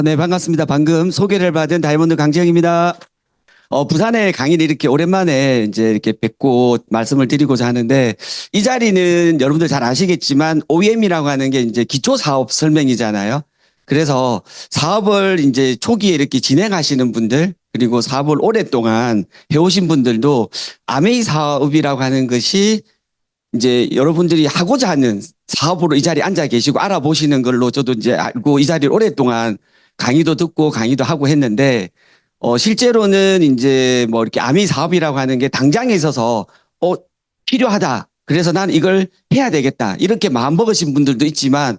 네, 반갑습니다. 방금 소개를 받은 다이아몬드 강지영입니다. 부산에 강의를 이렇게 오랜만에 이제 이렇게 뵙고 말씀을 드리고자 하는데, 이 자리는 여러분들 잘 아시겠지만 OEM이라고 하는 게 이제 기초 사업 설명이잖아요. 그래서 사업을 이제 초기에 이렇게 진행하시는 분들, 그리고 사업을 오랫동안 해오신 분들도 아메이 사업이라고 하는 것이 이제 여러분들이 하고자 하는 사업으로 이 자리에 앉아 계시고 알아보시는 걸로 저도 이제 알고 이 자리를 오랫동안 강의도 듣고 강의도 하고 했는데, 실제로는 이제 뭐 이렇게 아미 사업이라고 하는 게 당장에 있어서, 필요하다. 그래서 난 이걸 해야 되겠다. 이렇게 마음먹으신 분들도 있지만,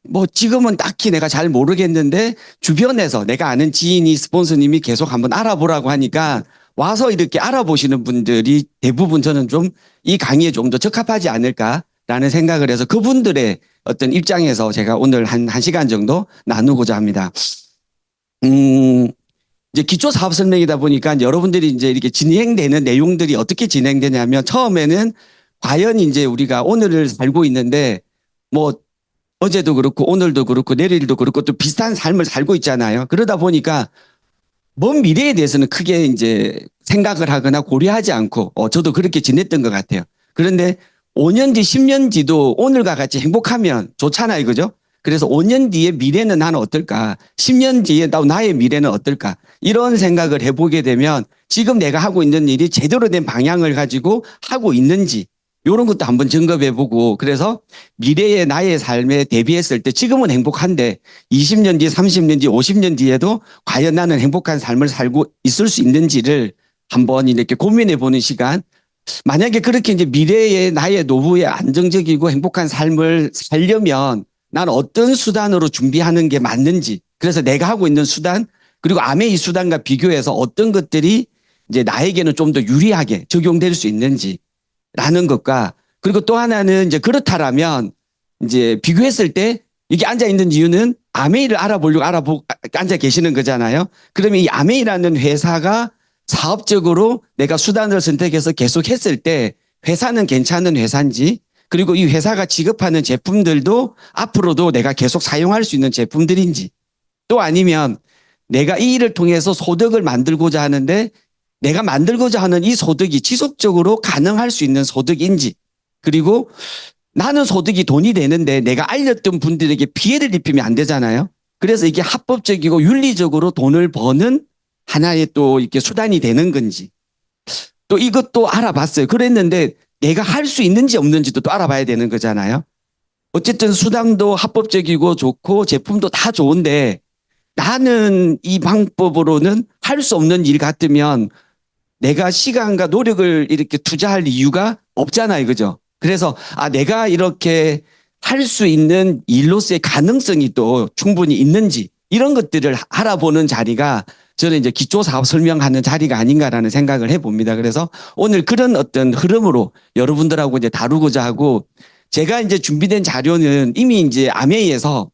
뭐 지금은 딱히 내가 잘 모르겠는데 주변에서 내가 아는 지인이 스폰서님이 계속 한번 알아보라고 하니까 와서 이렇게 알아보시는 분들이 대부분 저는 좀 이 강의에 좀 더 적합하지 않을까라는 생각을 해서 그분들의 어떤 입장에서 제가 오늘 한 시간 정도 나누고자 합니다. 이제 기초 사업 설명이다 보니까 여러분들이 이제 이렇게 진행되는 내용들이 어떻게 진행되냐면, 처음에는 과연 이제 우리가 오늘을 살고 있는데 뭐 어제도 그렇고 오늘도 그렇고 내일도 그렇고 또 비슷한 삶을 살고 있잖아요. 그러다 보니까 먼 미래에 대해서는 크게 이제 생각을 하거나 고려하지 않고, 저도 그렇게 지냈던 것 같아요. 그런데 5년 뒤, 10년 뒤도 오늘과 같이 행복하면 좋잖아요. 그죠? 그래서 5년 뒤에 미래는 나는 어떨까? 10년 뒤에 나의 미래는 어떨까? 이런 생각을 해보게 되면 지금 내가 하고 있는 일이 제대로 된 방향을 가지고 하고 있는지, 이런 것도 한번 점검해보고, 그래서 미래의 나의 삶에 대비했을 때 지금은 행복한데 20년 뒤, 30년 뒤, 50년 뒤에도 과연 나는 행복한 삶을 살고 있을 수 있는지를 한번 이렇게 고민해보는 시간. 만약에 그렇게 이제 미래의 나의 노후에 안정적이고 행복한 삶을 살려면 나는 어떤 수단으로 준비하는 게 맞는지, 그래서 내가 하고 있는 수단, 그리고 아메이 수단과 비교해서 어떤 것들이 이제 나에게는 좀 더 유리하게 적용될 수 있는지 라는 것과, 그리고 또 하나는 이제 그렇다라면 이제 비교했을 때 이게 앉아 있는 이유는 아메이를 알아보려고 앉아 계시는 거잖아요. 그러면 이 아메이라는 회사가 사업적으로 내가 수단을 선택해서 계속 했을 때 회사는 괜찮은 회사인지, 그리고 이 회사가 지급하는 제품들도 앞으로도 내가 계속 사용할 수 있는 제품들인지, 또 아니면 내가 이 일을 통해서 소득을 만들고자 하는데 내가 만들고자 하는 이 소득이 지속적으로 가능할 수 있는 소득인지, 그리고 나는 소득이 돈이 되는데 내가 알렸던 분들에게 피해를 입히면 안 되잖아요. 그래서 이게 합법적이고 윤리적으로 돈을 버는 하나의 또 이렇게 수단이 되는 건지, 또 이것도 알아봤어요. 그랬는데 내가 할 수 있는지 없는지도 또 알아봐야 되는 거잖아요. 어쨌든 수단도 합법적이고 좋고 제품도 다 좋은데 나는 이 방법으로는 할 수 없는 일 같으면 내가 시간과 노력을 이렇게 투자할 이유가 없잖아요. 그죠? 그래서 내가 이렇게 할 수 있는 일로서의 가능성이 또 충분히 있는지, 이런 것들을 알아보는 자리가 저는 이제 기초 사업 설명하는 자리가 아닌가라는 생각을 해봅니다. 그래서 오늘 그런 어떤 흐름으로 여러분들하고 이제 다루고자 하고, 제가 이제 준비된 자료는 이미 이제 아메이에서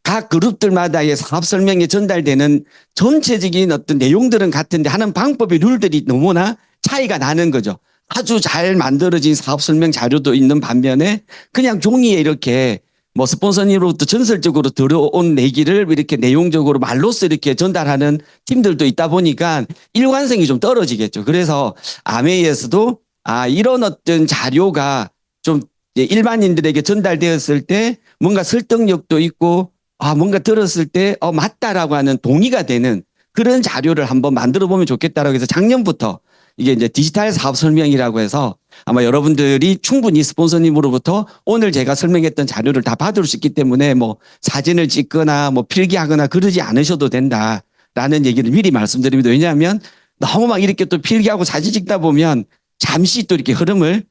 각 그룹들마다의 사업 설명에 전달되는 전체적인 어떤 내용들은 같은데 하는 방법의 룰들이 너무나 차이가 나는 거죠. 아주 잘 만들어진 사업 설명 자료도 있는 반면에 그냥 종이에 이렇게 뭐 스폰서님으로부터 전설적으로 들어온 얘기를 이렇게 내용적으로 말로써 이렇게 전달하는 팀들도 있다 보니까 일관성이 좀 떨어지겠죠. 그래서 아메이에서도 이런 어떤 자료가 좀 일반인들에게 전달되었을 때 뭔가 설득력도 있고, 뭔가 들었을 때 맞다라고 하는 동의가 되는 그런 자료를 한번 만들어 보면 좋겠다라고 해서 작년부터 이게 이제 디지털 사업 설명이라고 해서 아마 여러분들이 충분히 스폰서님으로부터 오늘 제가 설명했던 자료를 다 받을 수 있기 때문에 뭐 사진을 찍거나 뭐 필기하거나 그러지 않으셔도 된다라는 얘기를 미리 말씀드립니다. 왜냐하면 너무 막 이렇게 또 필기하고 사진 찍다 보면 잠시 또 이렇게 흐름을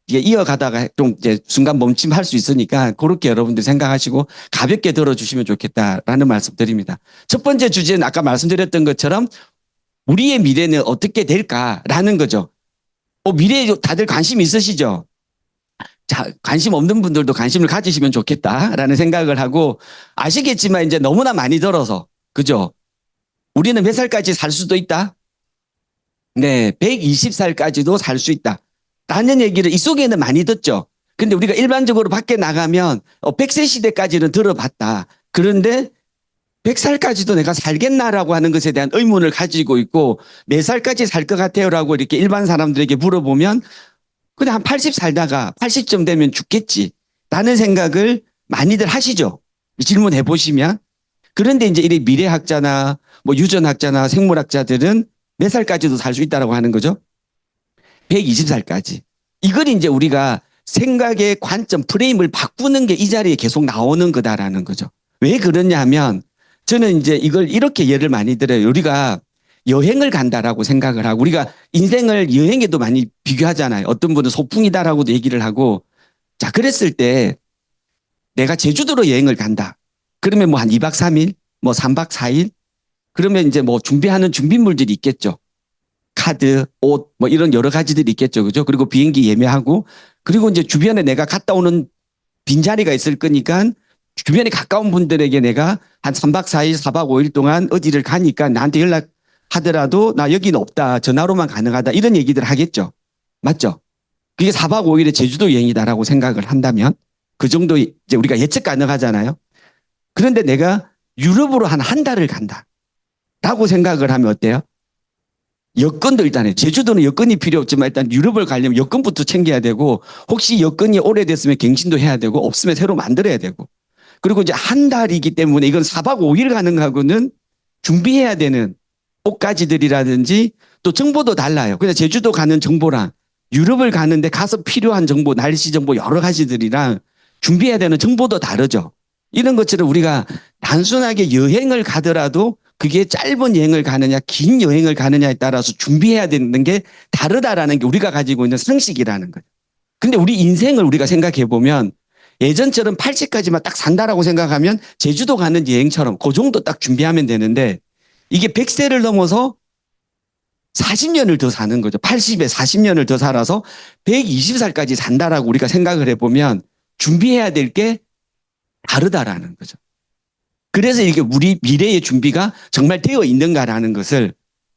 이어가다가 좀 이제 순간 멈춤할 수 있으니까 그렇게 여러분들 생각하시고 가볍게 들어주시면 좋겠다라는 말씀 드립니다. 첫 번째 주제는 아까 말씀드렸던 것처럼 우리의 미래는 어떻게 될까라는 거죠. 미래에 다들 관심 있으시죠? 자, 관심 없는 분들도 관심을 가지시면 좋겠다라는 생각을 하고, 아시겠지만 이제 너무나 많이 들어서, 그죠? 우리는 몇 살까지 살 수도 있다? 네, 120살까지도 살 수 있다. 라는 얘기를 이 속에는 많이 듣죠. 근데 우리가 일반적으로 밖에 나가면 100세 시대까지는 들어봤다. 그런데 100살까지도 내가 살겠나라고 하는 것에 대한 의문을 가지고 있고 몇 살까지 살 것 같아요라고 이렇게 일반 사람들에게 물어보면 그냥 한 80 살다가 80쯤 되면 죽겠지. 라는 생각을 많이들 하시죠. 질문해 보시면. 그런데 이제 이 미래학자나 뭐 유전학자나 생물학자들은 몇 살까지도 살 수 있다라고 하는 거죠. 120살까지. 이걸 이제 우리가 생각의 관점, 프레임을 바꾸는 게 이 자리에 계속 나오는 거다라는 거죠. 왜 그러냐 하면 저는 이제 이걸 이렇게 예를 많이 들어요. 우리가 여행을 간다라고 생각을 하고 우리가 인생을 여행에도 많이 비교하잖아요. 어떤 분은 소풍이다라고도 얘기를 하고 자, 그랬을 때 내가 제주도로 여행을 간다. 그러면 뭐 한 2박 3일, 뭐 3박 4일 그러면 이제 뭐 준비하는 준비물들이 있겠죠. 카드, 옷, 뭐 이런 여러 가지들이 있겠죠. 그죠? 그리고 비행기 예매하고 그리고 이제 주변에 내가 갔다 오는 빈자리가 있을 거니까 주변에 가까운 분들에게 내가 한 3박 4일, 4박 5일 동안 어디를 가니까 나한테 연락하더라도 나 여기는 없다. 전화로만 가능하다. 이런 얘기들 하겠죠. 맞죠? 그게 4박 5일의 제주도 여행이다라고 생각을 한다면 그 정도 이제 우리가 예측 가능하잖아요. 그런데 내가 유럽으로 한 달을 간다. 라고 생각을 하면 어때요? 여건도 일단 해. 제주도는 여건이 필요 없지만 일단 유럽을 가려면 여건부터 챙겨야 되고 혹시 여건이 오래됐으면 갱신도 해야 되고 없으면 새로 만들어야 되고 그리고 이제 한 달이기 때문에 이건 4박 5일 가는 거하고는 준비해야 되는 옷가지들이라든지 또 정보도 달라요. 그냥 제주도 가는 정보랑 유럽을 가는데 가서 필요한 정보, 날씨 정보 여러 가지들이랑 준비해야 되는 정보도 다르죠. 이런 것처럼 우리가 단순하게 여행을 가더라도 그게 짧은 여행을 가느냐 긴 여행을 가느냐에 따라서 준비해야 되는 게 다르다라는 게 우리가 가지고 있는 상식이라는 거예요. 근데 우리 인생을 우리가 생각해 보면 예전처럼 80까지만 딱 산다라고 생각하면 제주도 가는 여행처럼 그 정도 딱 준비하면 되는데 이게 100세를 넘어서 40년을 더 사는 거죠. 80에 40년을 더 살아서 120살까지 산다라고 우리가 생각을 해보면 준비해야 될 게 다르다라는 거죠. 그래서 이게 우리 미래의 준비가 정말 되어 있는가라는 것을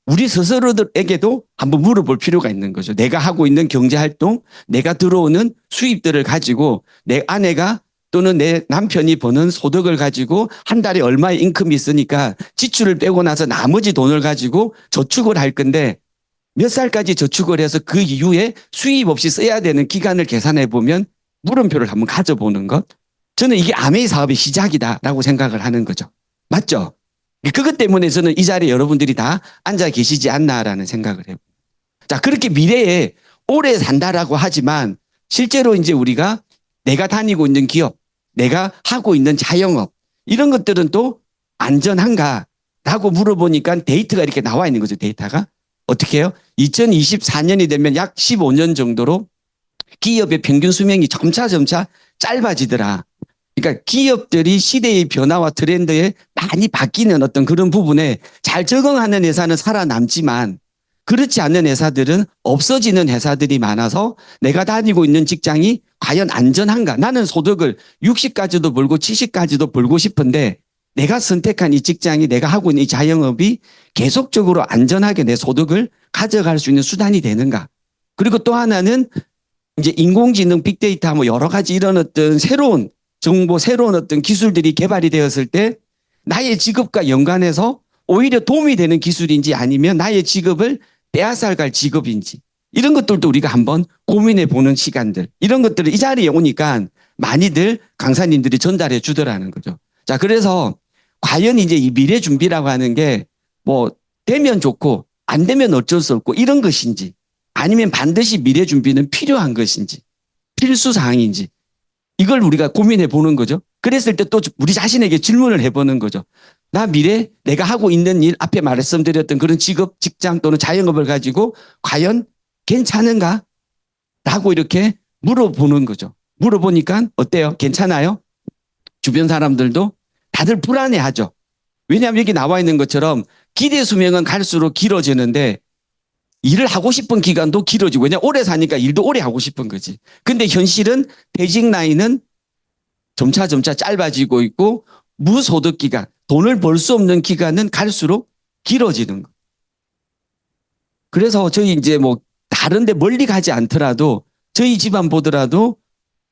우리 스스로에게도 한번 물어볼 필요가 있는 거죠. 내가 하고 있는 경제활동, 내가 들어오는 수입들을 가지고 내 아내가 또는 내 남편이 버는 소득을 가지고 한 달에 얼마의 인컴이 있으니까 지출을 빼고 나서 나머지 돈을 가지고 저축을 할 건데 몇 살까지 저축을 해서 그 이후에 수입 없이 써야 되는 기간을 계산해 보면 물음표를 한번 가져보는 것. 저는 이게 아메이 사업의 시작이다라고 생각을 하는 거죠. 맞죠? 그것 때문에 저는 이 자리에 여러분들이 다 앉아 계시지 않나라는 생각을 해요. 자, 그렇게 미래에 오래 산다라고 하지만 실제로 이제 우리가 내가 다니고 있는 기업, 내가 하고 있는 자영업 이런 것들은 또 안전한가라고 물어보니까 데이터가 이렇게 나와 있는 거죠. 데이터가. 어떻게 해요? 2024년이 되면 약 15년 정도로 기업의 평균 수명이 점차 짧아지더라. 그러니까 기업들이 시대의 변화와 트렌드에 많이 바뀌는 어떤 그런 부분에 잘 적응하는 회사는 살아남지만 그렇지 않는 회사들은 없어지는 회사들이 많아서 내가 다니고 있는 직장이 과연 안전한가? 나는 소득을 60까지도 벌고 70까지도 벌고 싶은데 내가 선택한 이 직장이 내가 하고 있는 이 자영업이 계속적으로 안전하게 내 소득을 가져갈 수 있는 수단이 되는가? 그리고 또 하나는 이제 인공지능, 빅데이터 뭐 여러 가지 이런 어떤 새로운 정보, 새로운 어떤 기술들이 개발이 되었을 때 나의 직업과 연관해서 오히려 도움이 되는 기술인지 아니면 나의 직업을 빼앗아갈 직업인지 이런 것들도 우리가 한번 고민해 보는 시간들 이런 것들을 이 자리에 오니까 많이들 강사님들이 전달해 주더라는 거죠. 자, 그래서 과연 이제 이 미래 준비라고 하는 게 뭐 되면 좋고 안 되면 어쩔 수 없고 이런 것인지 아니면 반드시 미래 준비는 필요한 것인지 필수 사항인지 이걸 우리가 고민해 보는 거죠. 그랬을 때 또 우리 자신에게 질문을 해보는 거죠. 나 미래 내가 하고 있는 일 앞에 말씀드렸던 그런 직업, 직장 또는 자영업을 가지고 과연 괜찮은가? 라고 이렇게 물어보는 거죠. 물어보니까 어때요? 괜찮아요? 주변 사람들도 다들 불안해하죠. 왜냐하면 여기 나와 있는 것처럼 기대 수명은 갈수록 길어지는데 일을 하고 싶은 기간도 길어지고 왜냐하면 오래 사니까 일도 오래 하고 싶은 거지. 근데 현실은 퇴직 나이는 점차 짧아지고 있고 무소득 기간, 돈을 벌 수 없는 기간은 갈수록 길어지는 거. 그래서 저희 이제 뭐 다른데 멀리 가지 않더라도 저희 집안 보더라도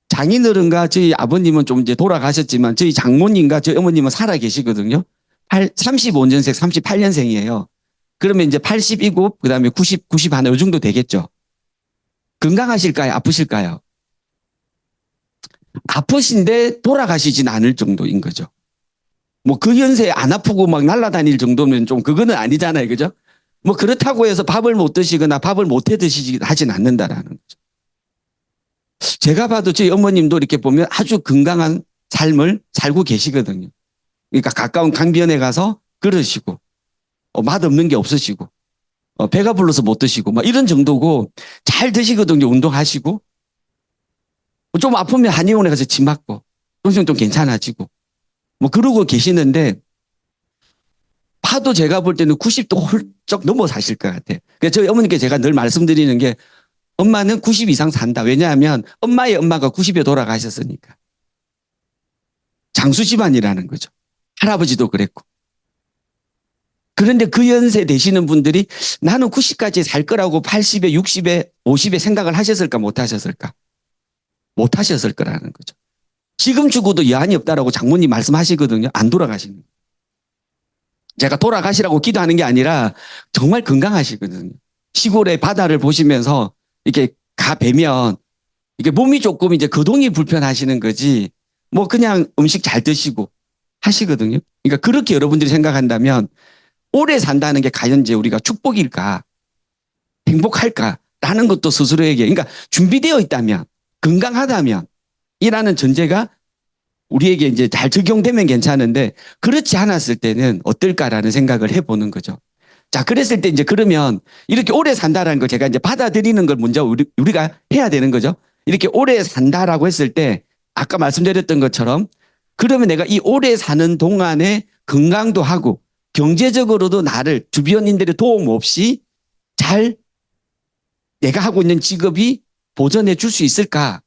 장인어른과 저희 아버님은 좀 이제 돌아가셨지만 저희 장모님과 저희 어머님은 살아 계시거든요. 35년생, 38년생이에요. 그러면 이제 87, 그다음에 90, 90 하나 요 정도 되겠죠. 건강하실까요? 아프실까요? 아프신데 돌아가시진 않을 정도인 거죠. 뭐 그 연세에 안 아프고 막 날아다닐 정도면 좀 그거는 아니잖아요. 그죠? 뭐 그렇다고 해서 밥을 못 드시거나 밥을 못해 드시지 하진 않는다라는 거죠. 제가 봐도 저희 어머님도 이렇게 보면 아주 건강한 삶을 살고 계시거든요. 그러니까 가까운 강변에 가서 그러시고 맛없는 게 없으시고 배가 불러서 못 드시고 막 이런 정도고 잘 드시거든요. 운동하시고 좀 아프면 한의원에 가서 침 맞고 좀 괜찮아지고 뭐 그러고 계시는데 파도 제가 볼 때는 90도 훌쩍 넘어 사실 것 같아요. 그래서 저희 어머니께 제가 늘 말씀드리는 게 엄마는 90 이상 산다. 왜냐하면 엄마의 엄마가 90에 돌아가셨으니까. 장수 집안이라는 거죠. 할아버지도 그랬고. 그런데 그 연세 되시는 분들이 나는 90까지 살 거라고 80에 60에 50에 생각을 하셨을까 못 하셨을까? 못 하셨을 거라는 거죠. 지금 죽어도 여한이 없다라고 장모님 말씀하시거든요. 안 돌아가시는 거예요. 제가 돌아가시라고 기도하는 게 아니라 정말 건강하시거든요. 시골의 바다를 보시면서 이렇게 가 뵈면 이게 몸이 조금 이제 거동이 불편하시는 거지 뭐 그냥 음식 잘 드시고 하시거든요. 그러니까 그렇게 여러분들이 생각한다면 오래 산다는 게 과연 이제 우리가 축복일까 행복할까라는 것도 스스로에게 그러니까 준비되어 있다면 건강하다면 이라는 전제가 우리에게 이제 잘 적용되면 괜찮은데 그렇지 않았을 때는 어떨까라는 생각을 해보는 거죠. 자, 그랬을 때 이제 그러면 이렇게 오래 산다라는 걸 제가 이제 받아들이는 걸 먼저 우리가 해야 되는 거죠. 이렇게 오래 산다라고 했을 때 아까 말씀드렸던 것처럼 그러면 내가 이 오래 사는 동안에 건강도 하고 경제적으로도 나를 주변인들의 도움 없이 잘 내가 하고 있는 직업이 보전해 줄 수 있을까?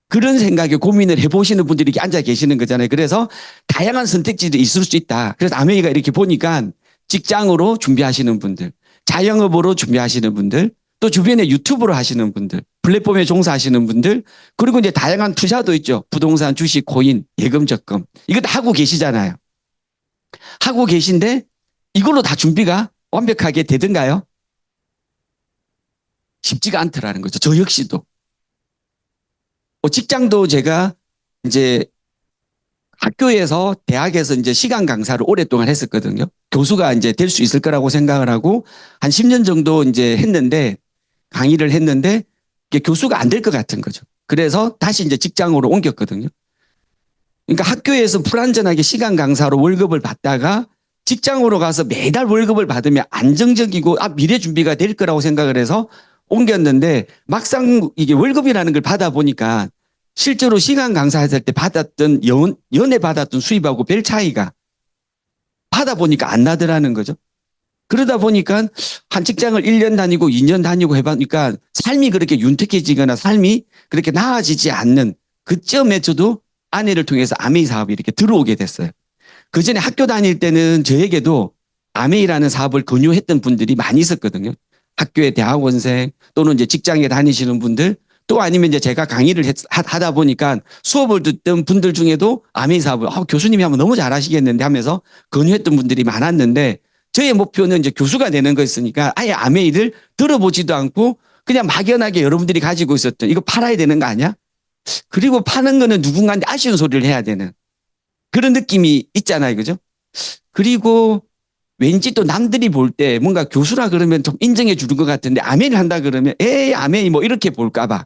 그런 생각에 고민을 해보시는 분들이 이렇게 앉아 계시는 거잖아요. 그래서 다양한 선택지도 있을 수 있다. 그래서 아메이가 이렇게 보니까 직장으로 준비하시는 분들, 자영업으로 준비하시는 분들, 또 주변에 유튜브로 하시는 분들, 플랫폼에 종사하시는 분들, 그리고 이제 다양한 투자도 있죠. 부동산, 주식, 코인, 예금, 적금. 이거 다 하고 계시잖아요. 하고 계신데 이걸로 다 준비가 완벽하게 되든가요? 쉽지가 않더라는 거죠. 저 역시도. 직장도 제가 이제 학교에서 대학에서 이제 시간 강사를 오랫동안 했었거든요. 교수가 이제 될 수 있을 거라고 생각을 하고 한 10년 정도 이제 했는데 강의를 했는데 교수가 안 될 것 같은 거죠. 그래서 다시 이제 직장으로 옮겼거든요. 그러니까 학교에서 불완전하게 시간 강사로 월급을 받다가 직장으로 가서 매달 월급을 받으면 안정적이고 미래 준비가 될 거라고 생각을 해서 옮겼는데 막상 이게 월급이라는 걸 받아보니까 실제로 시간 강사했을 때 받았던 연애 받았던 수입하고 별 차이가 받아보니까 안 나더라는 거죠. 그러다 보니까 한 직장을 1년 다니고 2년 다니고 해보니까 삶이 그렇게 윤택해지거나 삶이 그렇게 나아지지 않는 그점에 저도 아내를 통해서 아메이 사업이 이렇게 들어오게 됐어요. 그 전에 학교 다닐 때는 저에게도 아메이라는 사업을 권유했던 분들이 많이 있었거든요. 학교의 대학원생 또는 이제 직장에 다니시는 분들 또 아니면 이제 제가 강의를 하다 보니까 수업을 듣던 분들 중에도 아메이 사업을 교수님이 하면 너무 잘하시겠는데 하면서 권유했던 분들이 많았는데 저의 목표는 이제 교수가 되는 거였으니까 아예 아메이를 들어보지도 않고 그냥 막연하게 여러분들이 가지고 있었던 이거 팔아야 되는 거 아니야? 그리고 파는 거는 누군가한테 아쉬운 소리를 해야 되는 그런 느낌이 있잖아요. 그죠? 그리고 왠지 또 남들이 볼 때 뭔가 교수라 그러면 좀 인정해 주는 것 같은데 아멘을 한다 그러면 에이 아멘이 뭐 이렇게 볼까 봐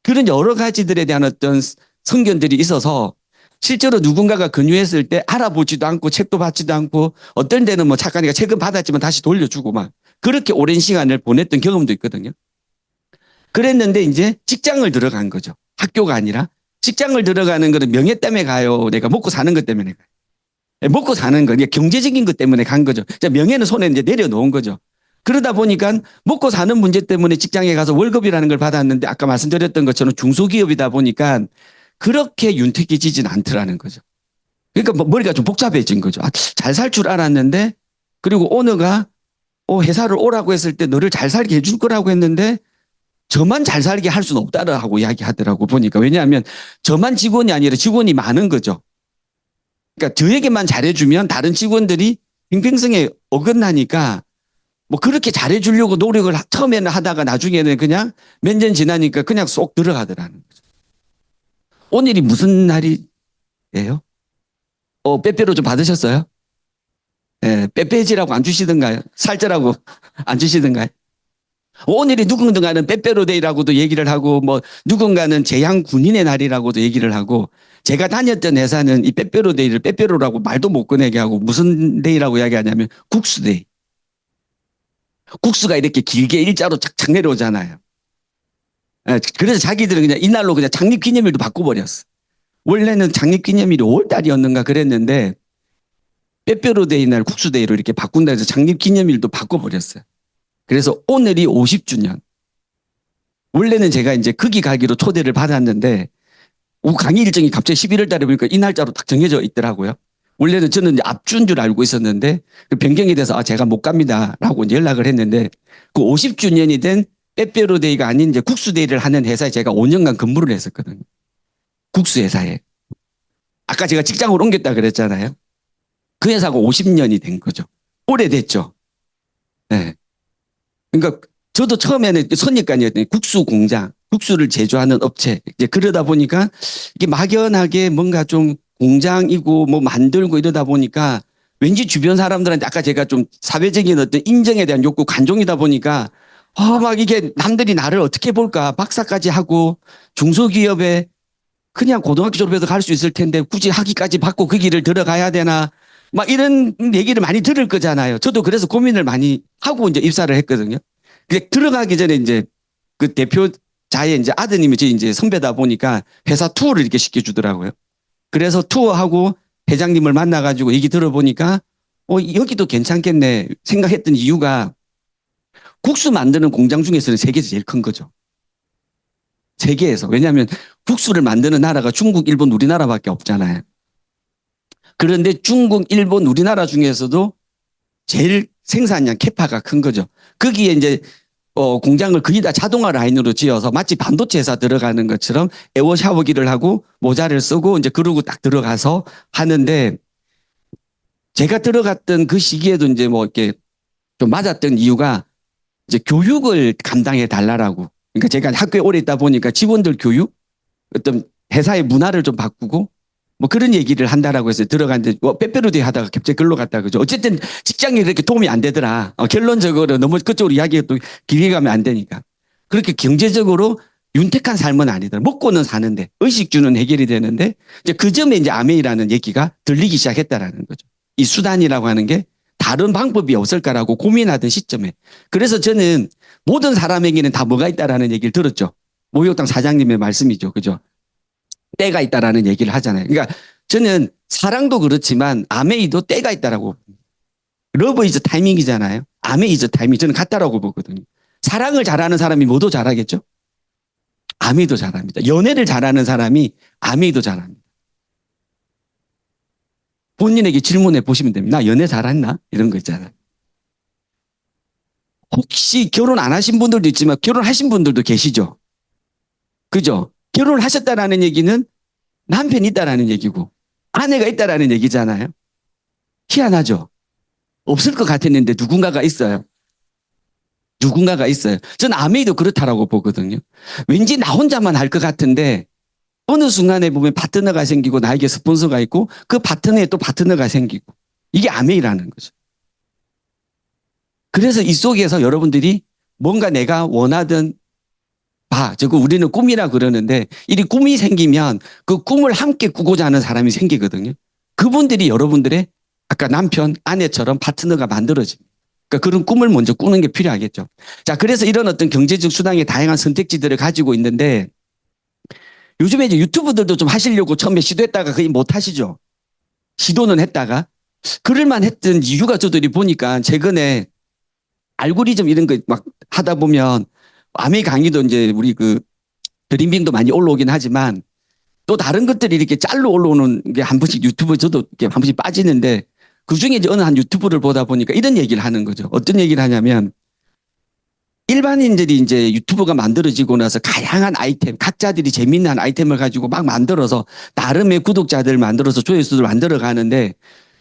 그런 여러 가지들에 대한 어떤 성견들이 있어서 실제로 누군가가 권유했을 때 알아보지도 않고 책도 받지도 않고 어떤 데는 뭐 작가니까 책은 받았지만 다시 돌려주고 막 그렇게 오랜 시간을 보냈던 경험도 있거든요. 그랬는데 이제 직장을 들어간 거죠. 학교가 아니라 직장을 들어가는 거는 명예 때문에 가요. 내가 먹고 사는 것 때문에 가요. 먹고 사는 거, 경제적인 것 때문에 간 거죠. 명예는 손에 이제 내려놓은 거죠. 그러다 보니까 먹고 사는 문제 때문에 직장에 가서 월급이라는 걸 받았는데 아까 말씀드렸던 것처럼 중소기업이다 보니까 그렇게 윤택해지진 않더라는 거죠. 그러니까 머리가 좀 복잡해진 거죠. 잘 살 줄 알았는데 그리고 오너가 회사를 오라고 했을 때 너를 잘 살게 해줄 거라고 했는데 저만 잘 살게 할 수는 없다라고 이야기하더라고 보니까 왜냐하면 저만 직원이 아니라 직원이 많은 거죠. 그러니까 저에게만 잘해주면 다른 직원들이 형평성에 어긋나니까 뭐 그렇게 잘해주려고 노력을 처음에는 하다가 나중에는 그냥 몇 년 지나니까 그냥 쏙 들어가더라는 거죠. 오늘이 무슨 날이에요? 빼빼로 좀 받으셨어요? 예, 빼빼지라고 안 주시던가요? 살쪄라고 안 주시던가요? 오늘이 누군가는 빼빼로데이라고도 얘기를 하고 뭐 누군가는 제향 군인의 날이라고도 얘기를 하고 제가 다녔던 회사는 이 빼빼로데이를 빼빼로라고 말도 못 꺼내게 하고 무슨 데이라고 이야기하냐면 국수데이. 국수가 이렇게 길게 일자로 착착 내려오잖아요. 예, 그래서 자기들은 그냥 이날로 그냥 창립기념일도 바꿔버렸어. 원래는 창립기념일이 5월 달이었는가 그랬는데 빼빼로데이 날 국수데이로 이렇게 바꾼다 해서 창립기념일도 바꿔버렸어요. 그래서 오늘이 50주년. 원래는 제가 이제 거기 가기로 초대를 받았는데 강의 일정이 갑자기 11월 달에 보니까 이 날짜로 딱 정해져 있더라고요. 원래는 저는 이제 앞주인 줄 알고 있었는데 그 변경이 돼서 제가 못 갑니다라고 이제 연락을 했는데 그 50주년이 된 빼빼로데이가 아닌 이제 국수데이를 하는 회사에 제가 5년간 근무를 했었거든요. 국수회사에. 아까 제가 직장을 옮겼다 그랬잖아요. 그 회사가 50년이 된 거죠. 오래됐죠. 네. 그러니까 저도 처음에는 선입관이었더니 국수 공장, 국수를 제조하는 업체. 이제 그러다 보니까 이게 막연하게 뭔가 좀 공장이고 뭐 만들고 이러다 보니까 왠지 주변 사람들한테 아까 제가 좀 사회적인 어떤 인정에 대한 욕구 관종이다 보니까 막 이게 남들이 나를 어떻게 볼까 박사까지 하고 중소기업에 그냥 고등학교 졸업해서 갈 수 있을 텐데 굳이 학위까지 받고 그 길을 들어가야 되나 막 이런 얘기를 많이 들을 거잖아요. 저도 그래서 고민을 많이 하고 이제 입사를 했거든요. 근데 들어가기 전에 이제 그 대표자의 이제 아드님이 제 이제 선배다 보니까 회사 투어를 이렇게 시켜주더라고요. 그래서 투어하고 회장님을 만나가지고 얘기 들어보니까 여기도 괜찮겠네 생각했던 이유가 국수 만드는 공장 중에서는 세계에서 제일 큰 거죠. 세계에서. 왜냐하면 국수를 만드는 나라가 중국, 일본, 우리나라밖에 없잖아요. 그런데 중국, 일본, 우리나라 중에서도 제일 생산량 캐파가 큰 거죠. 거기에 이제 공장을 거의 다 자동화 라인으로 지어서 마치 반도체 회사 들어가는 것처럼 에어 샤워기를 하고 모자를 쓰고 이제 그러고 딱 들어가서 하는데 제가 들어갔던 그 시기에도 이제 뭐 이렇게 좀 맞았던 이유가 이제 교육을 감당해 달라라고. 그러니까 제가 학교에 오래 있다 보니까 직원들 교육, 어떤 회사의 문화를 좀 바꾸고 뭐 그런 얘기를 한다라고 해서 들어갔는데 빼빼로데이 하다가 갑자기 글로 갔다 그죠. 어쨌든 직장에 그렇게 도움이 안 되더라. 결론적으로 너무 그쪽으로 이야기가 또 길게 가면 안 되니까. 그렇게 경제적으로 윤택한 삶은 아니더라. 먹고는 사는데 의식주는 해결이 되는데 이제 그 점에 이제 아메이라는 얘기가 들리기 시작했다라는 거죠. 이 수단이라고 하는 게 다른 방법이 없을까라고 고민하던 시점에. 그래서 저는 모든 사람에게는 다 뭐가 있다라는 얘기를 들었죠. 목욕탕 사장님의 말씀이죠. 그죠? 때가 있다라는 얘기를 하잖아요. 그러니까 저는 사랑도 그렇지만 아메이도 때가 있다라고. 러브 이즈 타이밍이잖아요. 아메 이즈 타이밍. 저는 같다라고 보거든요. 사랑을 잘하는 사람이 뭐도 잘하겠죠? 아메이도 잘합니다. 연애를 잘하는 사람이 아메이도 잘합니다. 본인에게 질문해 보시면 됩니다. 나 연애 잘했나? 이런 거 있잖아요. 혹시 결혼 안 하신 분들도 있지만 결혼하신 분들도 계시죠? 그죠? 결혼을 하셨다라는 얘기는 남편이 있다라는 얘기고 아내가 있다라는 얘기잖아요. 희한하죠? 없을 것 같았는데 누군가가 있어요. 누군가가 있어요. 저는 아메이도 그렇다라고 보거든요. 왠지 나 혼자만 할 것 같은데 어느 순간에 보면 파트너가 생기고 나에게 스폰서가 있고 그 파트너에 또 파트너가 생기고 이게 아메이라는 거죠. 그래서 이 속에서 여러분들이 뭔가 내가 원하던 저거 우리는 꿈이라 그러는데 이 꿈이 생기면 그 꿈을 함께 꾸고자 하는 사람이 생기거든요. 그분들이 여러분들의 아까 남편, 아내처럼 파트너가 만들어집니다. 그러니까 그런 꿈을 먼저 꾸는 게 필요하겠죠. 자, 그래서 이런 어떤 경제적 수단의 다양한 선택지들을 가지고 있는데 요즘에 이제 유튜브들도 좀 하시려고 처음에 시도했다가 거의 못 하시죠. 시도는 했다가 그럴만 했던 이유가 저들이 보니까 최근에 알고리즘 이런 거 막 하다 보면 아메 강의도 이제 우리 그 드림빙도 많이 올라오긴 하지만 또 다른 것들이 이렇게 짤로 올라오는 게 한 번씩 유튜브 저도 이렇게 한 번씩 빠지는데 그 중에 이제 어느 한 유튜브를 보다 보니까 이런 얘기를 하는 거죠. 어떤 얘기를 하냐면 일반인들이 이제 유튜브가 만들어지고 나서 다양한 아이템, 각자들이 재미있는 아이템을 가지고 막 만들어서 나름의 구독자들 만들어서 조회수를 만들어 가는데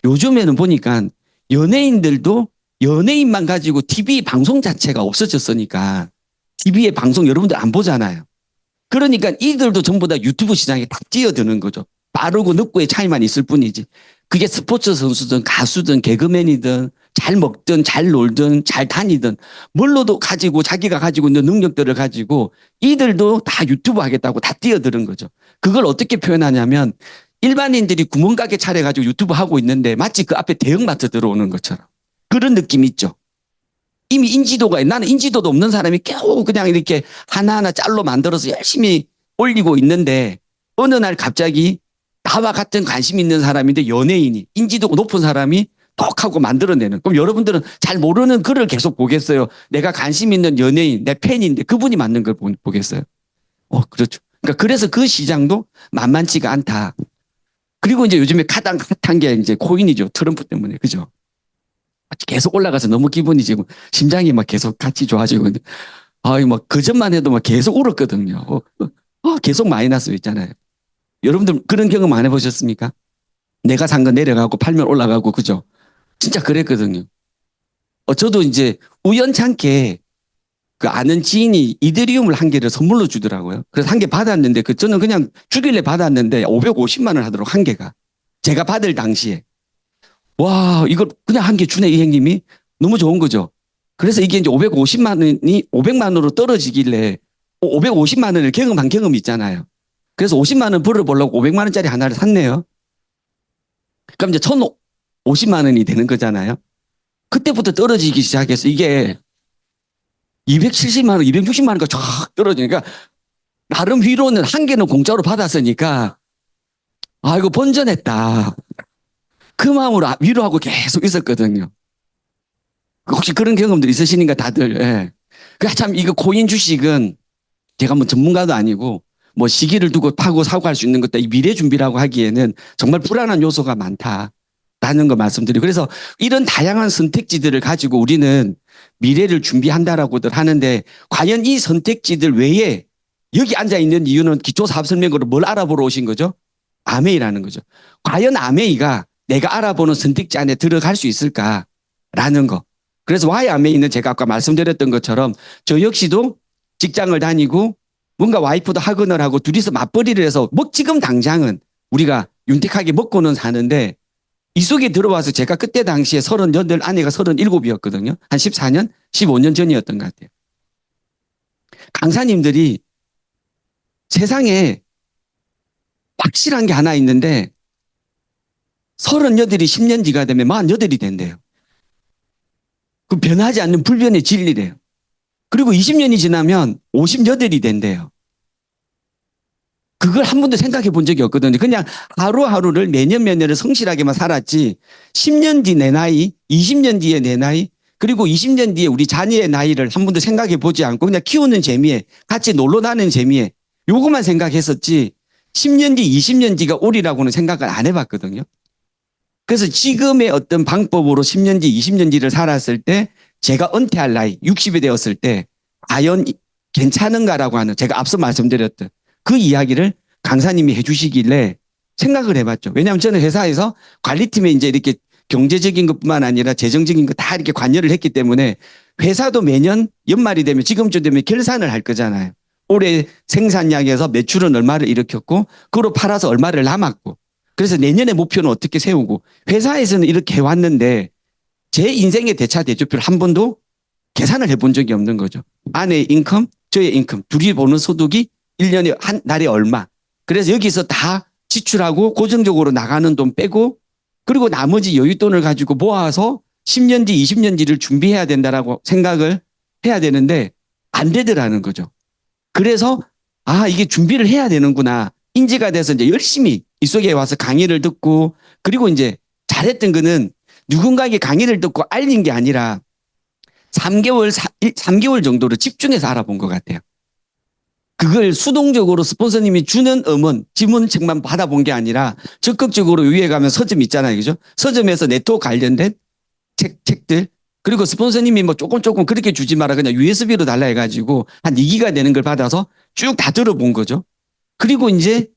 요즘에는 보니까 연예인들도 연예인만 가지고 TV 방송 자체가 없어졌으니까 TV에 방송 여러분들 안 보잖아요. 그러니까 이들도 전부 다 유튜브 시장에 다 뛰어드는 거죠. 빠르고 늦고의 차이만 있을 뿐이지. 그게 스포츠 선수든 가수든 개그맨이든 잘 먹든 잘 놀든 잘 다니든 뭘로도 가지고 자기가 가지고 있는 능력들을 가지고 이들도 다 유튜브 하겠다고 다 뛰어드는 거죠. 그걸 어떻게 표현하냐면 일반인들이 구멍가게 차려가지고 유튜브 하고 있는데 마치 그 앞에 대형마트 들어오는 것처럼 그런 느낌 있죠. 이미 인지도가 나는 인지도도 없는 사람이 겨우 그냥 이렇게 하나하나 짤로 만들어서 열심히 올리고 있는데 어느 날 갑자기 나와 같은 관심 있는 사람인데 연예인이 인지도가 높은 사람이 톡 하고 만들어내는. 그럼 여러분들은 잘 모르는 글을 계속 보겠어요. 내가 관심 있는 연예인, 내 팬인데 그분이 만든 걸 보겠어요. 그렇죠. 그러니까 그래서 그 시장도 만만치가 않다. 그리고 이제 요즘에 가장 핫한 게 이제 코인이죠. 트럼프 때문에. 그죠? 계속 올라가서 너무 기분이 지금 심장이 막 계속 같이 좋아지고. 막 그전만 해도 막 계속 울었거든요. 계속 마이너스 있잖아요. 여러분들 그런 경험 안 해보셨습니까? 내가 산 거 내려가고 팔면 올라가고 그죠? 진짜 그랬거든요. 저도 이제 우연찮게 그 아는 지인이 이더리움을 한 개를 선물로 주더라고요. 그래서 한 개 받았는데 저는 그냥 주길래 받았는데 550만 원 하도록 한 개가. 제가 받을 당시에. 와, 이걸 그냥 한 개 주네, 이 형님이. 너무 좋은 거죠. 그래서 이게 이제 550만 원이 500만 원으로 떨어지길래 550만 원을 경험한 경험이 있잖아요. 그래서 50만 원 벌어보려고 500만 원짜리 하나를 샀네요. 그럼 이제 1050만 원이 되는 거잖아요. 그때부터 떨어지기 시작해서 이게 270만 원, 260만 원가 쫙 떨어지니까 나름 위로는 한 개는 공짜로 받았으니까 이거 번전했다. 그 마음으로 위로하고 계속 있었거든요. 혹시 그런 경험들 있으시니까 다들. 예. 참 이거 코인 주식은 제가 뭐 전문가도 아니고 뭐 시기를 두고 파고 사고 할 수 있는 것도 이 미래 준비라고 하기에는 정말 불안한 요소가 많다라는 거 말씀드리고 그래서 이런 다양한 선택지들을 가지고 우리는 미래를 준비한다라고들 하는데 과연 이 선택지들 외에 여기 앉아 있는 이유는 기초사업설명으로 뭘 알아보러 오신 거죠? 아메이라는 거죠. 과연 아메이가 내가 알아보는 선택지 안에 들어갈 수 있을까라는 거. 그래서 와이 아메이는 제가 아까 말씀드렸던 것처럼 저 역시도 직장을 다니고 뭔가 와이프도 학원을 하고 둘이서 맞벌이를 해서 지금 당장은 우리가 윤택하게 먹고는 사는데 이 속에 들어와서 제가 그때 당시에 38 아내가 37이었거든요. 한 14년, 15년 전이었던 것 같아요. 강사님들이 세상에 확실한 게 하나 있는데 38이 10년 뒤가 되면 48이 된대요. 그 변하지 않는 불변의 진리래요. 그리고 20년이 지나면 58이 된대요. 그걸 한 번도 생각해 본 적이 없거든요. 그냥 하루하루를 매년 매년을 성실하게만 살았지 10년 뒤 내 나이, 20년 뒤에 내 나이, 그리고 20년 뒤에 우리 자녀의 나이를 한 번도 생각해 보지 않고 그냥 키우는 재미에 같이 놀러 다니는 재미에 요것만 생각했었지 10년 뒤, 20년 뒤가 오리라고는 생각을 안 해봤거든요. 그래서 지금의 어떤 방법으로 10년 뒤, 20년 뒤를 살았을 때 제가 은퇴할 나이 60이 되었을 때 과연 괜찮은가라고 하는 제가 앞서 말씀드렸던 그 이야기를 강사님이 해주시길래 생각을 해봤죠. 왜냐하면 저는 회사에서 관리팀에 이제 이렇게 경제적인 것뿐만 아니라 재정적인 거 다 이렇게 관여를 했기 때문에 회사도 매년 연말이 되면 지금쯤 되면 결산을 할 거잖아요. 올해 생산량에서 매출은 얼마를 일으켰고 그로 팔아서 얼마를 남았고 그래서 내년의 목표는 어떻게 세우고 회사에서는 이렇게 해왔는데 제 인생의 대차 대조표를 한 번도 계산을 해본 적이 없는 거죠. 아내의 인컴, 저의 인컴 둘이 보는 소득이 1년에 한 달에 얼마. 그래서 여기서 다 지출하고 고정적으로 나가는 돈 빼고 그리고 나머지 여윳돈을 가지고 모아서 10년 뒤, 20년 뒤를 준비해야 된다라고 생각을 해야 되는데 안 되더라는 거죠. 그래서 이게 준비를 해야 되는구나. 인지가 돼서 이제 열심히 이 속에 와서 강의를 듣고 그리고 이제 잘했던 거는 누군가에게 강의를 듣고 알린 게 아니라 3개월 정도로 집중해서 알아본 것 같아요. 그걸 수동적으로 스폰서님이 주는 지문책만 받아본 게 아니라 적극적으로 위에 가면 서점 있잖아요. 그죠? 서점에서 네트워크 관련된 책들 그리고 스폰서님이 뭐 조금 그렇게 주지 마라. 그냥 USB로 달라 해가지고 한 2기가 되는 걸 받아서 쭉 다 들어본 거죠. 그리고 이제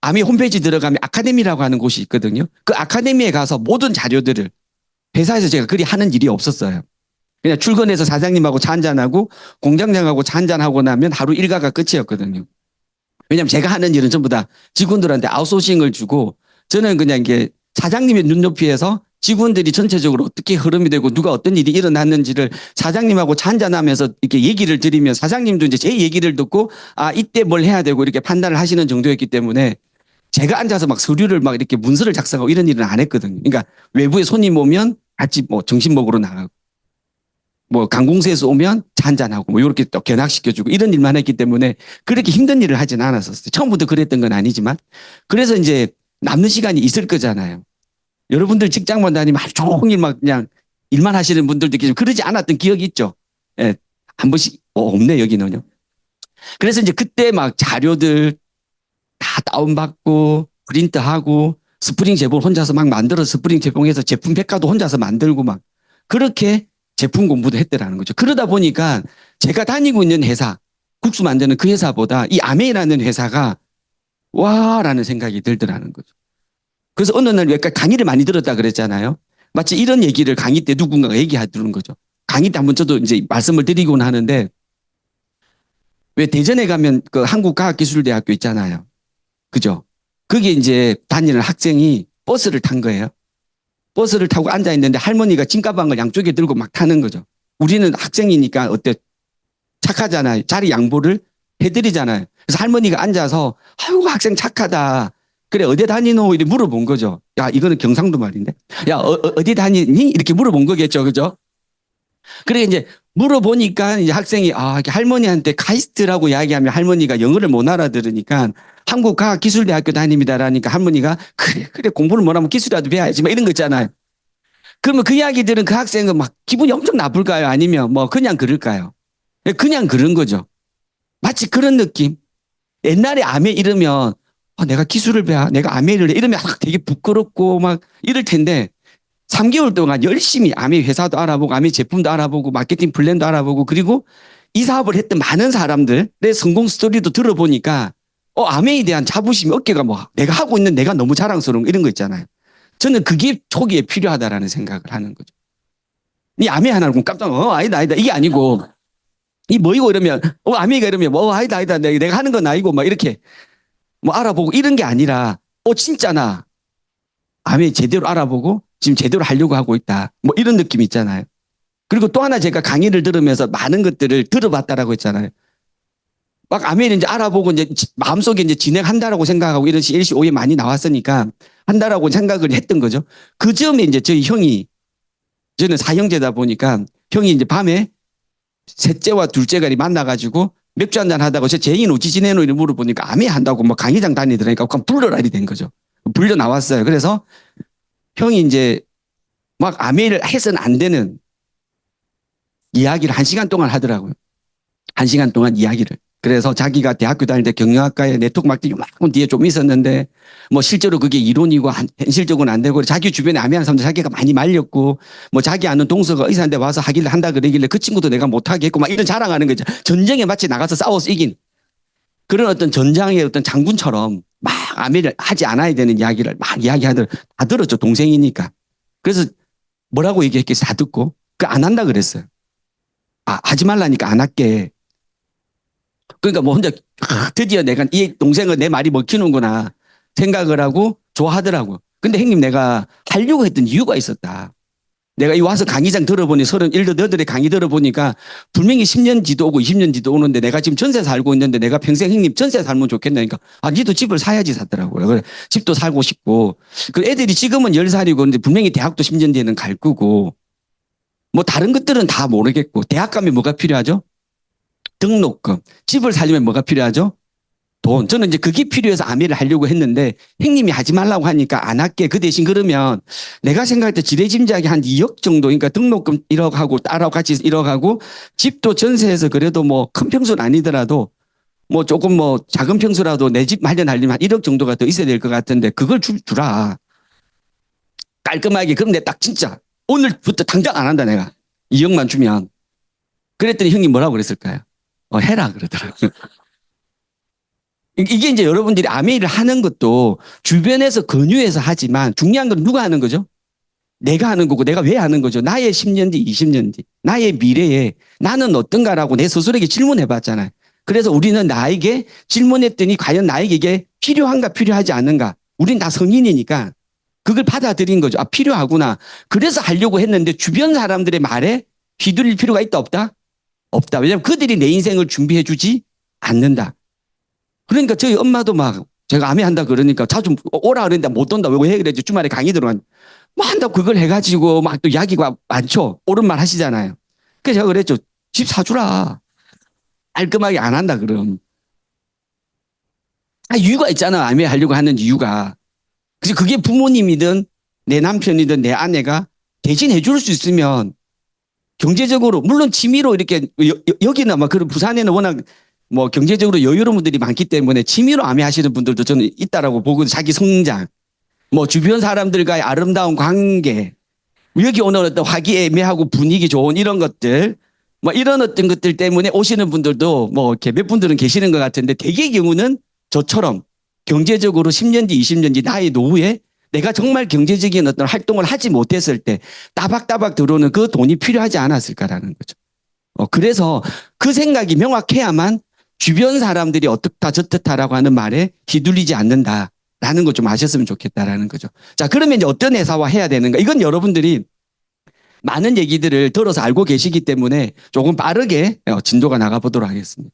아미 홈페이지 들어가면 아카데미라고 하는 곳이 있거든요. 그 아카데미에 가서 모든 자료들을 회사에서 제가 그리 하는 일이 없었어요. 그냥 출근해서 사장님하고 차 한잔하고 공장장하고 차 한잔하고 나면 하루 일과가 끝이었거든요. 왜냐하면 제가 하는 일은 전부 다 직원들한테 아웃소싱을 주고 저는 그냥 이게 사장님의 눈높이에서 직원들이 전체적으로 어떻게 흐름이 되고 누가 어떤 일이 일어났는지를 사장님하고 차 한잔하면서 이렇게 얘기를 드리면 사장님도 이제 제 얘기를 듣고 아 이때 뭘 해야 되고 이렇게 판단을 하시는 정도였기 때문에 제가 앉아서 막 서류를 막 이렇게 문서를 작성하고 이런 일은 안 했거든요. 그러니까 외부에 손님 오면 같이 뭐 점심 먹으러 나가고 뭐 관공서에서 오면 차 한잔하고 뭐 이렇게 또 견학시켜주고 이런 일만 했기 때문에 그렇게 힘든 일을 하진 않았었어요. 처음부터 그랬던 건 아니지만 그래서 이제 남는 시간이 있을 거잖아요. 여러분들 직장만 다니면 하루 종일 막 그냥 일만 하시는 분들도 계시고 그러지 않았던 기억이 있죠. 예, 한 번씩 없네 여기는요. 그래서 이제 그때 막 자료들 다 다운받고 프린트하고 스프링 제품 혼자서 막 만들어서 스프링 제품해서 제품 백과도 혼자서 만들고 막 그렇게 제품 공부도 했더라는 거죠. 그러다 보니까 제가 다니고 있는 회사, 국수 만드는 그 회사보다 이 아메이라는 회사가 와라는 생각이 들더라는 거죠. 그래서 어느 날 약간 강의를 많이 들었다 그랬잖아요. 마치 이런 얘기를 강의 때 누군가가 얘기하는 거죠. 강의 때 한번 저도 이제 말씀을 드리곤 하는데 왜 대전에 가면 그 한국과학기술대학교 있잖아요. 그죠? 거기에 이제 다니는 학생이 버스를 탄 거예요. 버스를 타고 앉아 있는데 할머니가 짐가방을 양쪽에 들고 막 타는 거죠. 우리는 학생이니까 어때? 착하잖아요. 자리 양보를 해드리잖아요. 그래서 할머니가 앉아서 아이고 학생 착하다. 그래 어디 다니노? 이렇게 물어본 거죠. 야 이거는 경상도 말인데. 야 어디 다니니? 이렇게 물어본 거겠죠. 그죠? 그래 이제 물어보니까 이제 학생이 아 할머니한테 카이스트라고 이야기하면 할머니가 영어를 못 알아들으니까 한국과학기술대학교 다닙니다라니까 할머니가 그래 공부를 못하면 기술이라도 배워야지 막 이런 거 있잖아요. 그러면 그 이야기 들은 그 학생은 막 기분이 엄청 나쁠까요? 아니면 뭐 그냥 그럴까요? 그냥 그런 거죠. 마치 그런 느낌. 옛날에 아메 이러면 내가 기술을 배워 내가 아메를 해 이러면 되게 부끄럽고 막 이럴 텐데 3개월 동안 열심히 아메 회사도 알아보고 아메 제품도 알아보고 마케팅 플랜도 알아보고 그리고 이 사업을 했던 많은 사람들의 성공 스토리도 들어보니까 아메에 대한 자부심이 어깨가 뭐 내가 하고 있는 내가 너무 자랑스러운 이런 거 있잖아요. 저는 그게 초기에 필요하다라는 생각을 하는 거죠. 이 아메 하나로 깜짝 아니다 이게 아니고 이 뭐이고 이러면 아메가 이러면 아니다 내가 하는 건 아니고 막 이렇게 뭐 알아보고 이런 게 아니라 진짜 나 아메 제대로 알아보고 지금 제대로 하려고 하고 있다. 뭐 이런 느낌이 있잖아요. 그리고 또 하나 제가 강의를 들으면서 많은 것들을 들어봤다라고 했잖아요. 막 아메를 이제 알아보고 이제 마음속에 이제 진행한다라고 생각하고 이런 일시 오해 많이 나왔으니까 한다라고 생각을 했던 거죠. 그 점에 이제 저희 형이 저는 사형제다 보니까 형이 이제 밤에 셋째와 둘째가 만나가지고 맥주 한잔 하다가 제 제인 어찌 지내노 이런 물어보니까 아메 한다고 뭐 강의장 다니더라니까 그냥 불러라이 된 거죠. 불려 나왔어요. 그래서 형이 이제 막 아메를 해서는 안 되는 이야기를 1시간 동안 하더라고요. 1시간 동안 이야기를. 그래서 자기가 대학교 다닐 때 경영학과에 네트워크 마케팅 요만큼 뒤에 좀 있었는데 뭐 실제로 그게 이론이고 현실적으로는 안 되고 자기 주변에 아메하는 사람들 자기가 많이 말렸고 뭐 자기 아는 동서가 의사한테 와서 하길래 한다 그러길래 그 친구도 내가 못하게 했고 막 이런 자랑하는 거죠. 전쟁에 마치 나가서 싸워서 이긴 그런 어떤 전장의 어떤 장군처럼 막 아메를 하지 않아야 되는 이야기를 막 이야기하더라. 다 들었죠. 동생이니까. 그래서 뭐라고 얘기했겠어요. 다 듣고 그 안 한다 그랬어요. 하지 말라니까 안 할게. 그러니까 뭐 혼자 드디어 내가 이 동생은 내 말이 먹히는구나 생각을 하고 좋아하더라고. 근데 형님 내가 하려고 했던 이유가 있었다. 내가 이 와서 강의장 들어보니 38의 강의 들어보니까 분명히 10년 뒤도 오고 20년 뒤도 오는데 내가 지금 전세 살고 있는데 내가 평생 형님 전세 살면 좋겠다니까 니도 집을 사야지 샀더라고요. 그래 집도 살고 싶고 그 애들이 지금은 10살이고 근데 분명히 대학도 10년 뒤에는 갈 거고 뭐 다른 것들은 다 모르겠고 대학 가면 뭐가 필요하죠? 등록금. 집을 살려면 뭐가 필요하죠? 돈. 저는 이제 그게 필요해서 아메를 하려고 했는데 형님이 하지 말라고 하니까 안 할게. 그 대신 그러면 내가 생각할 때 지레짐작이 한 2억 정도 그러니까 등록금 1억 하고 딸하고 같이 1억 하고 집도 전세해서 그래도 뭐 큰 평수는 아니더라도 뭐 조금 뭐 작은 평수라도 내 집 마련하려면 한 1억 정도가 더 있어야 될 것 같은데 그걸 주라. 깔끔하게. 그럼 내가 딱 진짜 오늘부터 당장 안 한다 내가. 2억만 주면. 그랬더니 형님 뭐라고 그랬을까요? 해라 그러더라고요. 이게 이제 여러분들이 아메이를 하는 것도 주변에서 권유해서 하지만 중요한 건 누가 하는 거죠? 내가 하는 거고 내가 왜 하는 거죠? 나의 10년 뒤, 20년 뒤, 나의 미래에 나는 어떤가라고 내 스스로에게 질문해 봤잖아요. 그래서 우리는 나에게 질문했더니 과연 나에게 이게 필요한가 필요하지 않은가? 우린 다 성인이니까 그걸 받아들인 거죠. 아, 필요하구나. 그래서 하려고 했는데 주변 사람들의 말에 휘둘릴 필요가 있다 없다? 없다. 왜냐하면 그들이 내 인생을 준비해 주지 않는다. 그러니까 저희 엄마도 막 제가 암에 한다 그러니까 자주 오라 그랬는데 못 온다. 왜 그랬지? 주말에 강의 들어간. 뭐 한다고 그걸 해가지고 막 또 이야기가 많죠. 옳은 말 하시잖아요. 그래서 제가 그랬죠. 집 사주라. 깔끔하게 안 한다 그럼. 이유가 있잖아. 암에 하려고 하는 이유가. 그래서 그게 부모님이든 내 남편이든 내 아내가 대신 해줄 수 있으면 경제적으로 물론 취미로 이렇게 여기는 아마 그런 부산에는 워낙 뭐 경제적으로 여유로운 분들이 많기 때문에 취미로 암에 하시는 분들도 저는 있다라고 보고 자기 성장 뭐 주변 사람들과의 아름다운 관계 여기 오는 어떤 화기애애하고 분위기 좋은 이런 것들 뭐 이런 어떤 것들 때문에 오시는 분들도 뭐 이렇게 몇 분들은 계시는 것 같은데 대개의 경우는 저처럼 경제적으로 10년 뒤 20년 뒤 나의 노후에 내가 정말 경제적인 어떤 활동을 하지 못했을 때 따박따박 들어오는 그 돈이 필요하지 않았을까라는 거죠. 그래서 그 생각이 명확해야만 주변 사람들이 어떻다 저떻다라고 하는 말에 휘둘리지 않는다라는 거 좀 아셨으면 좋겠다라는 거죠. 자, 그러면 이제 어떤 회사와 해야 되는가? 이건 여러분들이 많은 얘기들을 들어서 알고 계시기 때문에 조금 빠르게 진도가 나가보도록 하겠습니다.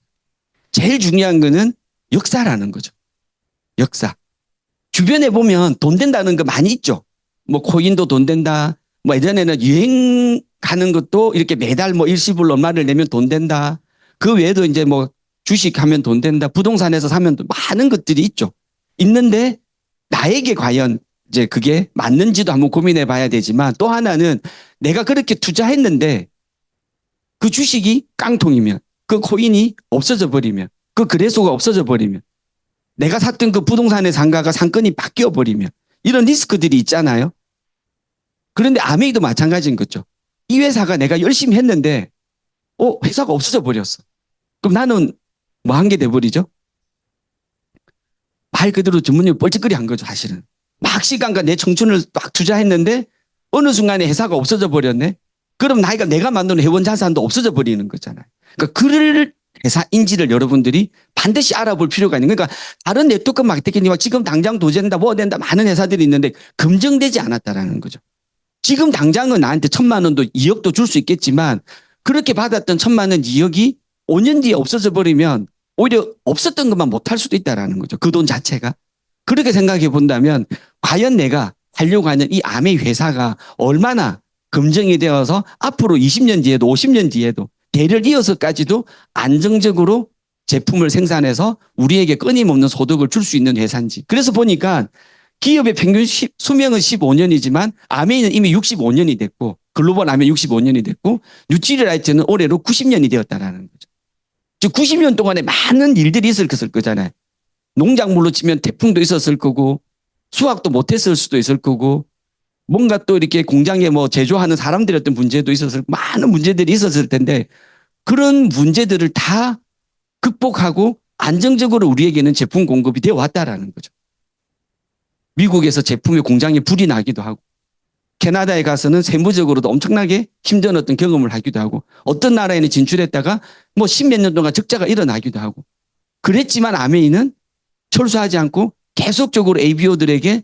제일 중요한 거는 역사라는 거죠. 역사. 주변에 보면 돈 된다는 거 많이 있죠. 뭐 코인도 돈 된다. 뭐 예전에는 유행 가는 것도 이렇게 매달 뭐 일시불 얼마를 내면 돈 된다. 그 외에도 이제 뭐 주식하면 돈 된다. 부동산에서 사면 많은 것들이 있죠. 있는데 나에게 과연 이제 그게 맞는지도 한번 고민해 봐야 되지만 또 하나는 내가 그렇게 투자했는데 그 주식이 깡통이면 그 코인이 없어져 버리면 그 거래소가 없어져 버리면 내가 샀던 그 부동산의 상가가 상권이 바뀌어 버리면 이런 리스크들이 있잖아요. 그런데 아메이도 마찬가지인 거죠. 이 회사가 내가 열심히 했는데 회사가 없어져 버렸어. 그럼 나는 뭐 한 게 돼버리죠? 말 그대로 전문용어 뻘짓거리 한 거죠, 사실은. 막 시간과 내 청춘을 막 투자했는데 어느 순간에 회사가 없어져 버렸네. 그럼 내가 만드는 회원 자산도 없어져 버리는 거잖아요. 그러니까 그럴 회사인지를 여러분들이 반드시 알아볼 필요가 있는 거예요. 그러니까 다른 네트워크 마케팅이와 지금 당장 도전된다, 뭐 된다 많은 회사들이 있는데 검증되지 않았다라는 거죠. 지금 당장은 나한테 1,000만 원도 2억도 줄 수 있겠지만 그렇게 받았던 1,000만 원, 2억이 5년 뒤에 없어져 버리면 오히려 없었던 것만 못할 수도 있다라는 거죠. 그 돈 자체가. 그렇게 생각해 본다면 과연 내가 하려고 하는 이 아메이 회사가 얼마나 검증이 되어서 앞으로 20년 뒤에도 50년 뒤에도 대를 이어서까지도 안정적으로 제품을 생산해서 우리에게 끊임없는 소득을 줄 수 있는 회사인지. 그래서 보니까 기업의 평균 수명은 15년이지만 아메이는 이미 65년이 됐고 글로벌 아메이 65년이 됐고 뉴트리라이트는 올해로 90년이 되었다라는 거죠. 즉 90년 동안에 많은 일들이 있을 거잖아요. 농작물로 치면 태풍도 있었을 거고 수확도 못했을 수도 있을 거고 뭔가 또 이렇게 공장에 뭐 제조하는 사람들의 어떤 문제도 있었을 많은 문제들이 있었을 텐데 그런 문제들을 다 극복하고 안정적으로 우리에게는 제품 공급이 되어 왔다라는 거죠. 미국에서 제품의 공장에 불이 나기도 하고 캐나다에 가서는 세무적으로도 엄청나게 힘든 어떤 경험을 하기도 하고 어떤 나라에는 진출했다가 뭐 10몇 년 동안 적자가 일어나기도 하고 그랬지만 아메이는 철수하지 않고 계속적으로 ABO들에게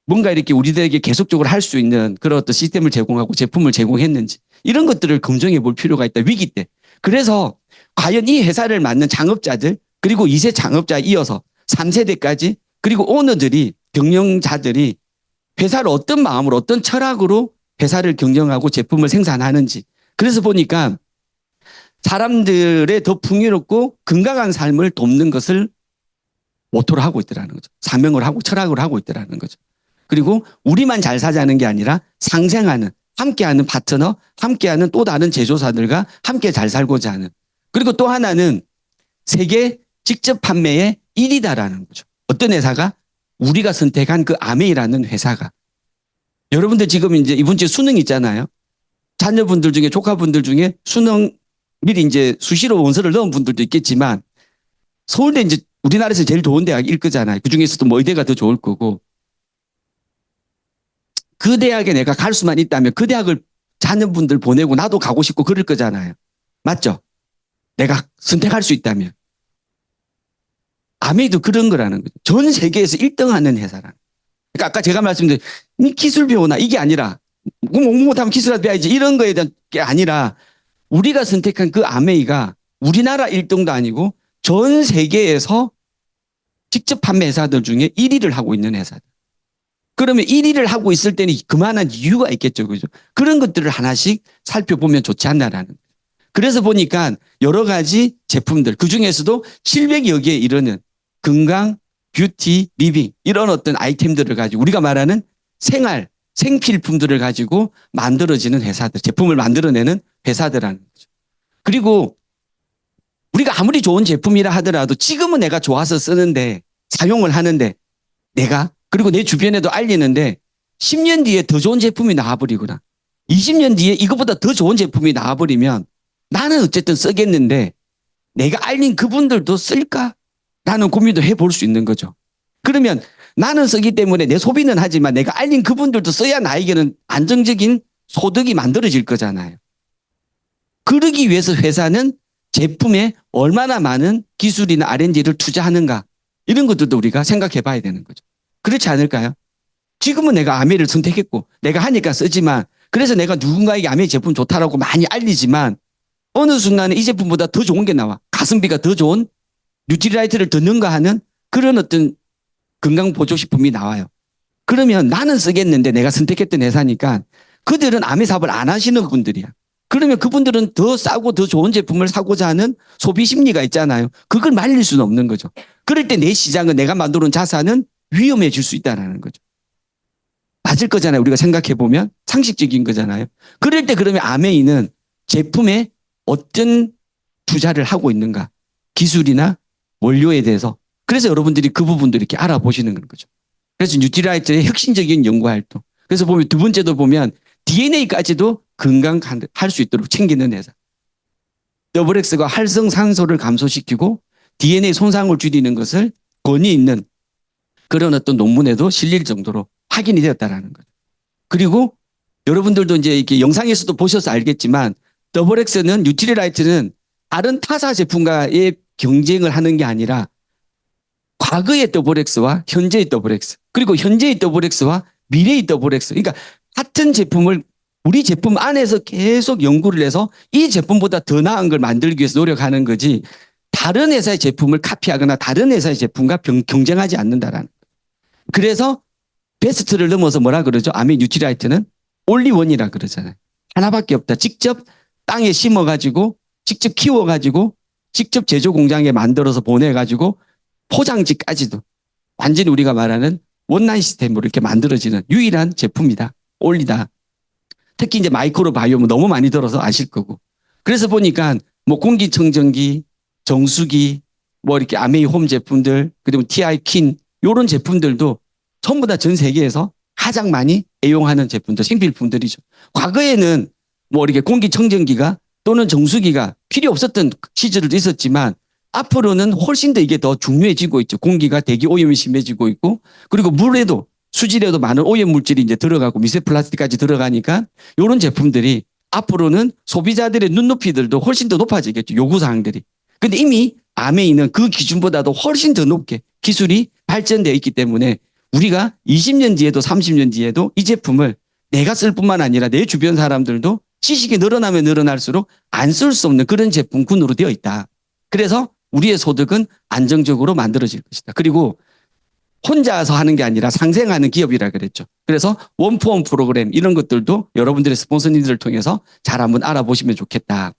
뭔가 이렇게 우리들에게 계속적으로 할 수 있는 그런 어떤 시스템을 제공하고 제품을 제공했는지 이런 것들을 검증해 볼 필요가 있다. 위기 때. 그래서 과연 이 회사를 맡는 창업자들 그리고 2세 창업자에 이어서 3세대까지 그리고 오너들이 경영자들이 회사를 어떤 마음으로 어떤 철학으로 회사를 경영하고 제품을 생산하는지 그래서 보니까 사람들의 더 풍요롭고 건강한 삶을 돕는 것을 모토로 하고 있더라는 거죠. 사명을 하고 철학을 하고 있더라는 거죠. 그리고 우리만 잘 사자는 게 아니라 상생하는 함께하는 파트너 함께하는 또 다른 제조사들과 함께 잘 살고자 하는 그리고 또 하나는 세계 직접 판매의 1위다라는 거죠. 어떤 회사가 우리가 선택한 그 아메이라는 회사가 여러분들 지금 이제 이번 주에 수능 있잖아요. 자녀분들 중에 조카분들 중에 수능 미리 이제 수시로 원서를 넣은 분들도 있겠지만 서울대 이제 우리나라에서 제일 좋은 대학일 거잖아요. 그 중에서도 뭐 의대가 더 좋을 거고 그 대학에 내가 갈 수만 있다면 그 대학을 자녀분들 보내고 나도 가고 싶고 그럴 거잖아요. 맞죠? 내가 선택할 수 있다면. 아메이도 그런 거라는 거죠. 전 세계에서 1등 하는 회사라는. 그러니까 아까 제가 말씀드린 기술 배우나 이게 아니라 공부 못하면 기술이라도 배워야지 이런 거에 대한 게 아니라 우리가 선택한 그 아메이가 우리나라 1등도 아니고 전 세계에서 직접 판매 회사들 중에 1위를 하고 있는 회사들. 그러면 1위를 하고 있을 때는 그만한 이유가 있겠죠. 그죠? 그런 것들을 하나씩 살펴보면 좋지 않나라는 거예요. 그래서 보니까 여러 가지 제품들, 그 중에서도 700여 개에 이르는 건강, 뷰티, 리빙 이런 어떤 아이템들을 가지고 우리가 말하는 생활, 생필품들을 가지고 만들어지는 회사들, 제품을 만들어내는 회사들이라는 거죠. 그리고 우리가 아무리 좋은 제품이라 하더라도 지금은 내가 좋아서 쓰는데 사용을 하는데 내가 그리고 내 주변에도 알리는데 10년 뒤에 더 좋은 제품이 나와버리거나 20년 뒤에 이것보다 더 좋은 제품이 나와버리면 나는 어쨌든 쓰겠는데 내가 알린 그분들도 쓸까? 라는 고민도 해볼 수 있는 거죠. 그러면 나는 쓰기 때문에 내 소비는 하지만 내가 알린 그분들도 써야 나에게는 안정적인 소득이 만들어질 거잖아요. 그러기 위해서 회사는 제품에 얼마나 많은 기술이나 R&D를 투자하는가 이런 것들도 우리가 생각해 봐야 되는 거죠. 그렇지 않을까요? 지금은 내가 아메이를 선택했고 내가 하니까 쓰지만 그래서 내가 누군가에게 아메이 제품 좋다라고 많이 알리지만 어느 순간에 이 제품보다 더 좋은 게 나와. 가성비가 더 좋은 뉴트리라이트를 더 능가하는 그런 어떤 건강보조식품이 나와요. 그러면 나는 쓰겠는데 내가 선택했던 회사니까 그들은 아메이 사업을 안 하시는 분들이야. 그러면 그분들은 더 싸고 더 좋은 제품을 사고자 하는 소비 심리가 있잖아요. 그걸 말릴 수는 없는 거죠. 그럴 때 내 시장은 내가 만들어 놓은 자산은 위험해질 수 있다는 거죠. 맞을 거잖아요. 우리가 생각해 보면 상식적인 거잖아요. 그럴 때 그러면 아메이는 제품에 어떤 투자를 하고 있는가 기술이나 원료에 대해서 그래서 여러분들이 그 부분도 이렇게 알아보시는 거죠. 그래서 뉴트리라이트의 혁신적인 연구활동 그래서 보면 두 번째도 보면 DNA까지도 건강할 수 있도록 챙기는 회사. 더블엑스가 활성산소를 감소시키고 DNA 손상을 줄이는 것을 권위 있는 그런 어떤 논문에도 실릴 정도로 확인이 되었다라는 거죠. 그리고 여러분들도 이제 이렇게 영상에서도 보셔서 알겠지만 더블엑스는 뉴트리라이트는 다른 타사 제품과의 경쟁을 하는 게 아니라 과거의 더블엑스와 현재의 더블엑스 그리고 현재의 더블엑스와 미래의 더블엑스 그러니까 같은 제품을 우리 제품 안에서 계속 연구를 해서 이 제품보다 더 나은 걸 만들기 위해서 노력하는 거지 다른 회사의 제품을 카피하거나 다른 회사의 제품과 경쟁하지 않는다라는 거예요. 그래서 베스트를 넘어서 뭐라 그러죠? 아메이 뉴트리라이트는 올리원이라 그러잖아요. 하나밖에 없다. 직접 땅에 심어가지고 직접 키워가지고 직접 제조 공장에 만들어서 보내가지고 포장지까지도 완전히 우리가 말하는 원라인 시스템으로 이렇게 만들어지는 유일한 제품이다. 올리다. 특히 이제 마이크로 바이옴은 너무 많이 들어서 아실 거고. 그래서 보니까 뭐 공기청정기, 정수기, 뭐 이렇게 아메이 홈 제품들, 그리고 TI 킨 이런 제품들도 전부 다 전 세계에서 가장 많이 애용하는 제품들, 생필품들이죠. 과거에는 뭐 이렇게 공기청정기가 또는 정수기가 필요 없었던 시절도 있었지만 앞으로는 훨씬 더 이게 더 중요해지고 있죠. 공기가 대기 오염이 심해지고 있고 그리고 물에도 수질에도 많은 오염 물질이 이제 들어가고 미세 플라스틱까지 들어가니까 이런 제품들이 앞으로는 소비자들의 눈높이들도 훨씬 더 높아지겠죠. 요구사항들이. 근데 이미 아메이는 그 기준보다도 훨씬 더 높게 기술이 발전되어 있기 때문에 우리가 20년 뒤에도 30년 뒤에도 이 제품을 내가 쓸 뿐만 아니라 내 주변 사람들도 지식이 늘어나면 늘어날수록 안 쓸 수 없는 그런 제품군으로 되어 있다. 그래서 우리의 소득은 안정적으로 만들어질 것이다. 그리고 혼자서 하는 게 아니라 상생하는 기업이라 그랬죠. 그래서 원포원 프로그램 이런 것들도 여러분들의 스폰서님들을 통해서 잘 한번 알아보시면 좋겠다.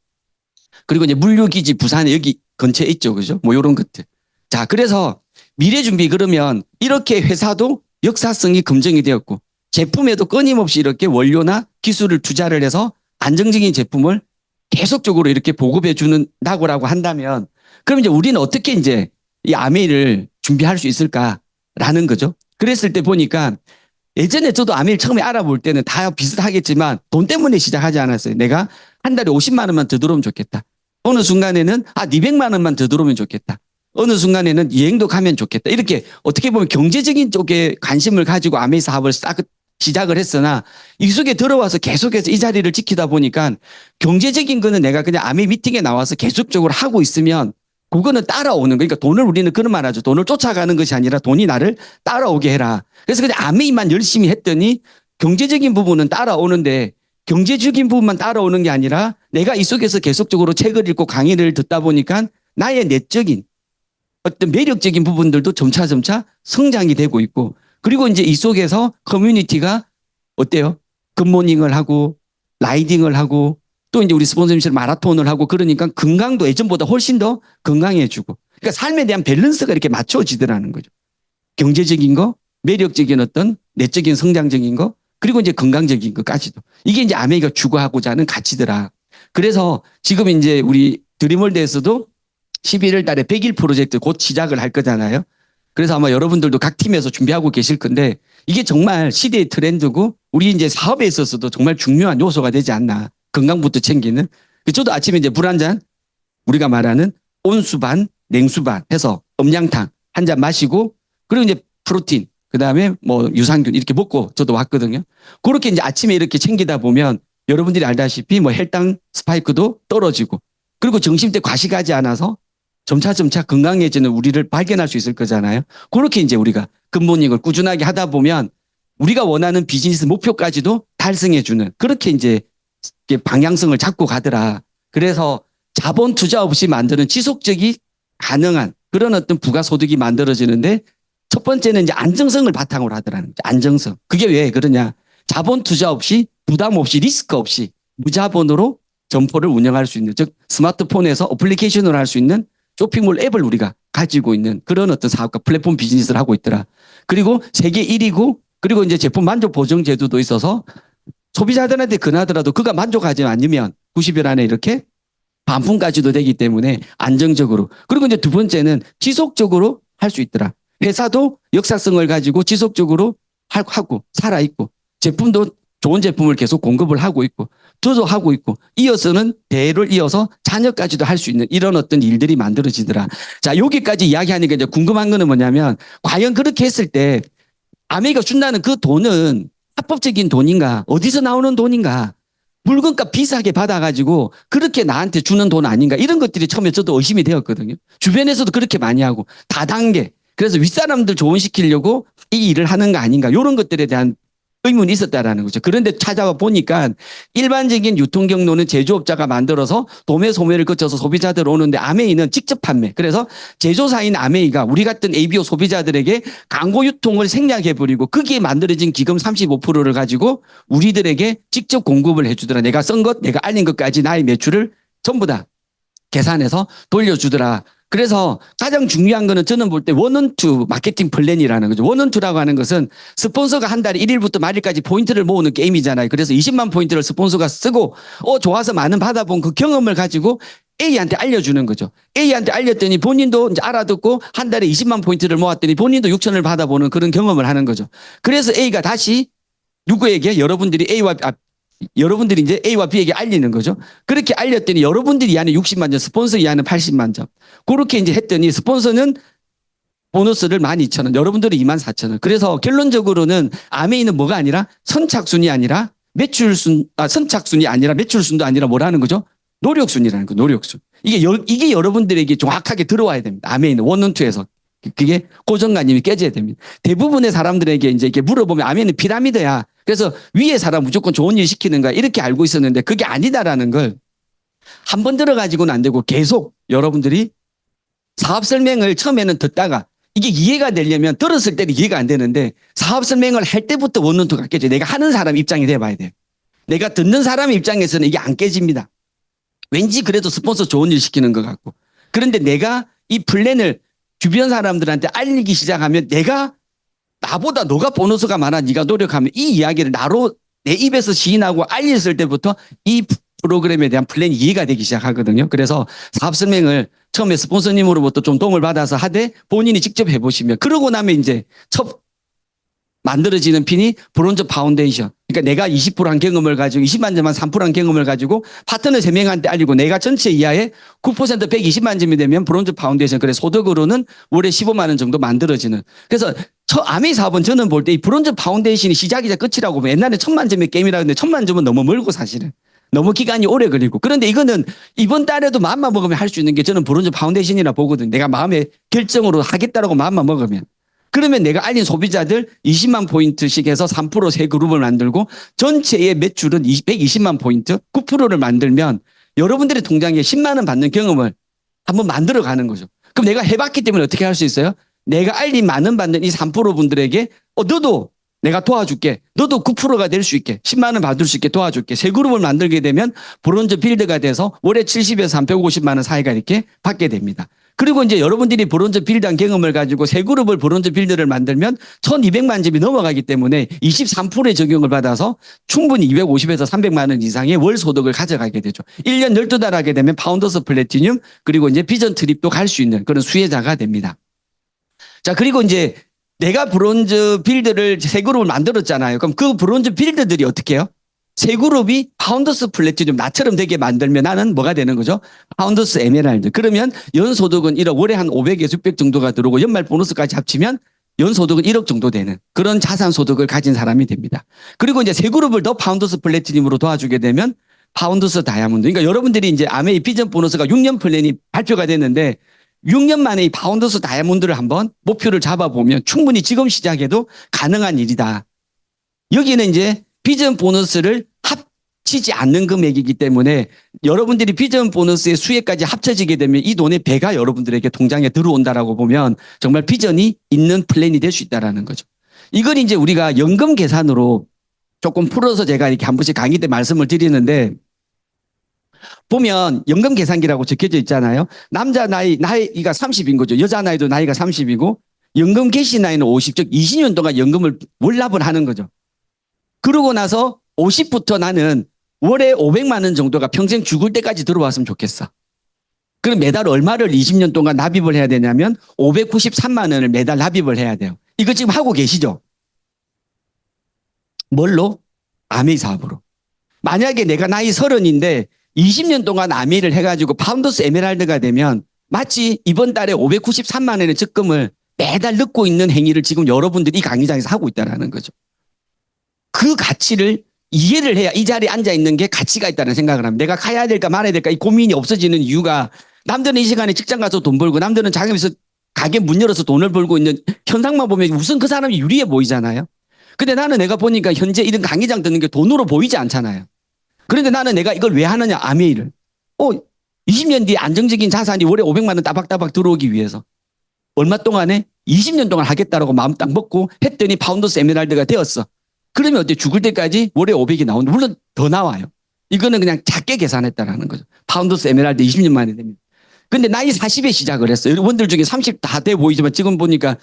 그리고 이제 물류기지 부산에 여기 근처에 있죠. 그죠? 뭐 이런 것들. 자, 그래서 미래 준비 그러면 이렇게 회사도 역사성이 검증이 되었고 제품에도 끊임없이 이렇게 원료나 기술을 투자를 해서 안정적인 제품을 계속적으로 이렇게 보급해 주는다고 한다면 그럼 이제 우리는 어떻게 이제 이 아메이를 준비할 수 있을까라는 거죠. 그랬을 때 보니까 예전에 저도 아메를 처음에 알아볼 때는 다 비슷하겠지만 돈 때문에 시작하지 않았어요. 내가 한 달에 50만 원만 더 들어오면 좋겠다. 어느 순간에는 200만 원만 더 들어오면 좋겠다. 어느 순간에는 여행도 가면 좋겠다. 이렇게 어떻게 보면 경제적인 쪽에 관심을 가지고 아메 사업을 싹 시작을 했으나 이 속에 들어와서 계속해서 이 자리를 지키다 보니까 경제적인 거는 내가 그냥 아메 미팅에 나와서 계속적으로 하고 있으면 그거는 따라오는 거. 그러니까 돈을 우리는 그런 말 하죠. 돈을 쫓아가는 것이 아니라 돈이 나를 따라오게 해라. 그래서 그냥 아메이만 열심히 했더니 경제적인 부분은 따라오는데 경제적인 부분만 따라오는 게 아니라 내가 이 속에서 계속적으로 책을 읽고 강의를 듣다 보니까 나의 내적인 어떤 매력적인 부분들도 점차 성장이 되고 있고 그리고 이제 이 속에서 커뮤니티가 어때요? 굿모닝을 하고 라이딩을 하고 또 이제 우리 스폰서님처럼 마라톤을 하고 그러니까 건강도 예전보다 훨씬 더 건강해지고 그러니까 삶에 대한 밸런스가 이렇게 맞춰지더라는 거죠. 경제적인 거, 매력적인 어떤 내적인 성장적인 거 그리고 이제 건강적인 것까지도 이게 이제 아메이가 추구하고자 하는 가치더라. 그래서 지금 이제 우리 드림월드에서도 11월 달에 100일 프로젝트 곧 시작을 할 거잖아요. 그래서 아마 여러분들도 각 팀에서 준비하고 계실 건데 이게 정말 시대의 트렌드고 우리 이제 사업에 있어서도 정말 중요한 요소가 되지 않나. 건강부터 챙기는. 저도 아침에 이제 물 한 잔 우리가 말하는 온수 반, 냉수 반 해서 엄양탕 한 잔 마시고 그리고 이제 프로틴 그다음에 뭐 유산균 이렇게 먹고 저도 왔거든요. 그렇게 이제 아침에 이렇게 챙기다 보면 여러분들이 알다시피 뭐 혈당 스파이크도 떨어지고 그리고 점심 때 과식하지 않아서 점차 건강해지는 우리를 발견할 수 있을 거잖아요. 그렇게 이제 우리가 굿모닝을 꾸준하게 하다 보면 우리가 원하는 비즈니스 목표까지도 달성해주는 그렇게 이제 방향성을 잡고 가더라. 그래서 자본 투자 없이 만드는 지속적이 가능한 그런 어떤 부가소득이 만들어지는데 첫 번째는 이제 안정성을 바탕으로 하더라는 거죠. 안정성. 그게 왜 그러냐. 자본 투자 없이 부담 없이 리스크 없이 무자본으로 점포를 운영할 수 있는 즉 스마트폰에서 어플리케이션으로 할 수 있는 쇼핑몰 앱을 우리가 가지고 있는 그런 어떤 사업과 플랫폼 비즈니스를 하고 있더라. 그리고 세계 1위고 그리고 이제 제품 만족 보증 제도도 있어서 소비자들한테 권하더라도 그가 만족하지 않으면 90일 안에 이렇게 반품까지도 되기 때문에 안정적으로. 그리고 이제 두 번째는 지속적으로 할 수 있더라. 회사도 역사성을 가지고 지속적으로 하고 살아있고 제품도 좋은 제품을 계속 공급을 하고 있고 저도 하고 있고 이어서는 대를 이어서 자녀까지도 할 수 있는 이런 어떤 일들이 만들어지더라. 자, 여기까지 이야기하니까 이제 궁금한 거는 뭐냐면 과연 그렇게 했을 때 아메리카 준다는 그 돈은 합법적인 돈인가? 어디서 나오는 돈인가? 물건값 비싸게 받아가지고 그렇게 나한테 주는 돈 아닌가? 이런 것들이 처음에 저도 의심이 되었거든요. 주변에서도 그렇게 많이 하고 다단계. 그래서 윗사람들 조언시키려고 이 일을 하는 거 아닌가? 이런 것들에 대한 의문이 있었다라는 거죠. 그런데 찾아와 보니까 일반적인 유통 경로는 제조업자가 만들어서 도매 소매를 거쳐서 소비자들 오는데 아메이는 직접 판매. 그래서 제조사인 아메이가 우리 같은 ABO 소비자들에게 광고 유통을 생략해버리고 거기에 만들어진 기금 35%를 가지고 우리들에게 직접 공급을 해주더라. 내가 쓴 것, 내가 알린 것까지 나의 매출을 전부 다 계산해서 돌려주더라. 그래서 가장 중요한 거는 저는 볼 때 원원투 마케팅 플랜이라는 거죠. 원원투라고 하는 것은 스폰서가 한 달에 1일부터 말일까지 포인트를 모으는 게임이잖아요. 그래서 20만 포인트를 스폰서가 쓰고 좋아서 많은 받아본 그 경험을 가지고 A한테 알려주는 거죠. A한테 알렸더니 본인도 이제 알아듣고 한 달에 20만 포인트를 모았더니 본인도 6천을 받아보는 그런 경험을 하는 거죠. 그래서 A가 다시 누구에게 여러분들이 이제 A와 B에게 알리는 거죠. 그렇게 알렸더니 여러분들이 이하는 60만 점, 스폰서 이하는 80만 점. 그렇게 이제 했더니 스폰서는 보너스를 12,000원, 여러분들은 24,000원. 그래서 결론적으로는 아메이는 뭐가 아니라 선착순이 아니라 선착순이 아니라 매출순도 아니라 뭐라는 거죠? 노력순이라는 거, 노력순. 이게 여러분들에게 정확하게 들어와야 됩니다. 아메이는 원원투에서. 그게 고정관념이 깨져야 됩니다. 대부분의 사람들에게 이제 이렇게 물어보면 아메이는 피라미드야. 그래서 위에 사람 무조건 좋은 일 시키는 거야. 이렇게 알고 있었는데 그게 아니다라는 걸 한 번 들어가지고는 안 되고 계속 여러분들이 사업 설명을 처음에는 듣다가 이게 이해가 되려면 들었을 때는 이해가 안 되는데 사업 설명을 할 때부터 원론투가 깨져. 내가 하는 사람 입장이 돼봐야 돼요. 내가 듣는 사람 입장에서는 이게 안 깨집니다. 왠지 그래도 스폰서 좋은 일 시키는 것 같고. 그런데 내가 이 플랜을 주변 사람들한테 알리기 시작하면 나보다 너가 보너스가 많아 네가 노력하면 이 이야기를 내 입에서 시인하고 알렸을 때부터 이 프로그램에 대한 플랜이 이해가 되기 시작하거든요. 그래서 사업 설명을 처음에 스폰서님으로부터 좀 도움을 받아서 하되 본인이 직접 해보시면 그러고 나면 이제 만들어지는 핀이 브론즈 파운데이션. 그러니까 내가 20%한 경험을 가지고 20만 점만 3%한 경험을 가지고 파트너 3명한테 알리고 내가 전체 이하의 9% 120만 점이 되면 브론즈 파운데이션. 그래 소득으로는 월에 15만 원 정도 만들어지는. 그래서 아메이 사업은 저는 볼 때 이 브론즈 파운데이션이 시작이자 끝이라고 보면 옛날에 1000만 점의 게임이라 했는데 1000만 점은 너무 멀고 사실은. 너무 기간이 오래 걸리고. 그런데 이거는 이번 달에도 마음만 먹으면 할 수 있는 게 저는 브론즈 파운데이션이라 보거든요. 내가 마음의 결정으로 하겠다라고 마음만 먹으면. 그러면 내가 알린 소비자들 20만 포인트씩 해서 3% 세 그룹을 만들고 전체의 매출은 120만 포인트 9%를 만들면 여러분들의 통장에 10만 원 받는 경험을 한번 만들어 가는 거죠. 그럼 내가 해봤기 때문에 어떻게 할 수 있어요? 내가 알린 만 원 받는 이 3% 분들에게 너도 내가 도와줄게. 너도 9%가 될 수 있게 10만 원 받을 수 있게 도와줄게. 세 그룹을 만들게 되면 브론즈 빌드가 돼서 월에 70에서 350만 원 사이가 이렇게 받게 됩니다. 그리고 이제 여러분들이 브론즈 빌드한 경험을 가지고 세 그룹을 브론즈 빌드를 만들면 1200만 점이 넘어가기 때문에 23%의 적용을 받아서 충분히 250에서 300만 원 이상의 월 소득을 가져가게 되죠. 1년 12달 하게 되면 파운더스 플래티늄 그리고 이제 비전 트립도 갈 수 있는 그런 수혜자가 됩니다. 자, 그리고 이제 내가 브론즈 빌드를 세 그룹을 만들었잖아요. 그럼 그 브론즈 빌드들이 어떻게 해요? 세 그룹이 파운더스 플래티늄 나처럼 되게 만들면 나는 뭐가 되는 거죠? 파운더스 에메랄드. 그러면 연소득은 1억, 월에 한 500에서 600 정도가 들어오고 연말 보너스까지 합치면 연소득은 1억 정도 되는 그런 자산 소득을 가진 사람이 됩니다. 그리고 이제 세 그룹을 더 파운더스 플래티늄으로 도와주게 되면 파운더스 다이아몬드. 그러니까 여러분들이 이제 아메이 비전 보너스가 6년 플랜이 발표가 됐는데 6년 만에 이 파운더스 다이아몬드를 한번 목표를 잡아보면 충분히 지금 시작해도 가능한 일이다. 여기는 이제 비전 보너스를 합치지 않는 금액이기 때문에 여러분들이 비전 보너스의 수혜까지 합쳐지게 되면 이 돈의 배가 여러분들에게 통장에 들어온다라고 보면 정말 비전이 있는 플랜이 될 수 있다라는 거죠. 이걸 이제 우리가 연금 계산으로 조금 풀어서 제가 이렇게 한 번씩 강의 때 말씀을 드리는데 보면 연금 계산기라고 적혀져 있잖아요. 남자 나이가 30인 거죠. 여자 나이도 나이가 30이고 연금 개시 나이는 50, 즉 20년 동안 연금을 월납을 하는 거죠. 그러고 나서 50부터 나는 월에 500만 원 정도가 평생 죽을 때까지 들어왔으면 좋겠어. 그럼 매달 얼마를 20년 동안 납입을 해야 되냐면 593만 원을 매달 납입을 해야 돼요. 이거 지금 하고 계시죠? 뭘로? 아메이 사업으로. 만약에 내가 나이 30인데 20년 동안 아메이를 해가지고 파운더스 에메랄드가 되면 마치 이번 달에 593만 원의 적금을 매달 넣고 있는 행위를 지금 여러분들이 이 강의장에서 하고 있다는 거죠. 그 가치를 이해를 해야 이 자리에 앉아 있는 게 가치가 있다는 생각을 합니다. 내가 가야 될까 말아야 될까 이 고민이 없어지는 이유가 남들은 이 시간에 직장 가서 돈 벌고 남들은 자기에서 가게 문 열어서 돈을 벌고 있는 현상만 보면 우선 그 사람이 유리해 보이잖아요. 근데 나는 내가 보니까 현재 이런 강의장 듣는 게 돈으로 보이지 않잖아요. 그런데 나는 내가 이걸 왜 하느냐 아메이를. 20년 뒤에 안정적인 자산이 월에 500만 원 따박따박 들어오기 위해서 얼마 동안에 20년 동안 하겠다라고 마음 딱 먹고 했더니 파운더스 에메랄드가 되었어. 그러면 어때? 죽을 때까지 월에 500이 나오는데 물론 더 나와요. 이거는 그냥 작게 계산했다라는 거죠. 파운더스 에메랄드 20년 만에 됩니다. 근데 나이 40에 시작을 했어요. 여러분들 중에 30 다 돼 보이지만 지금 보니까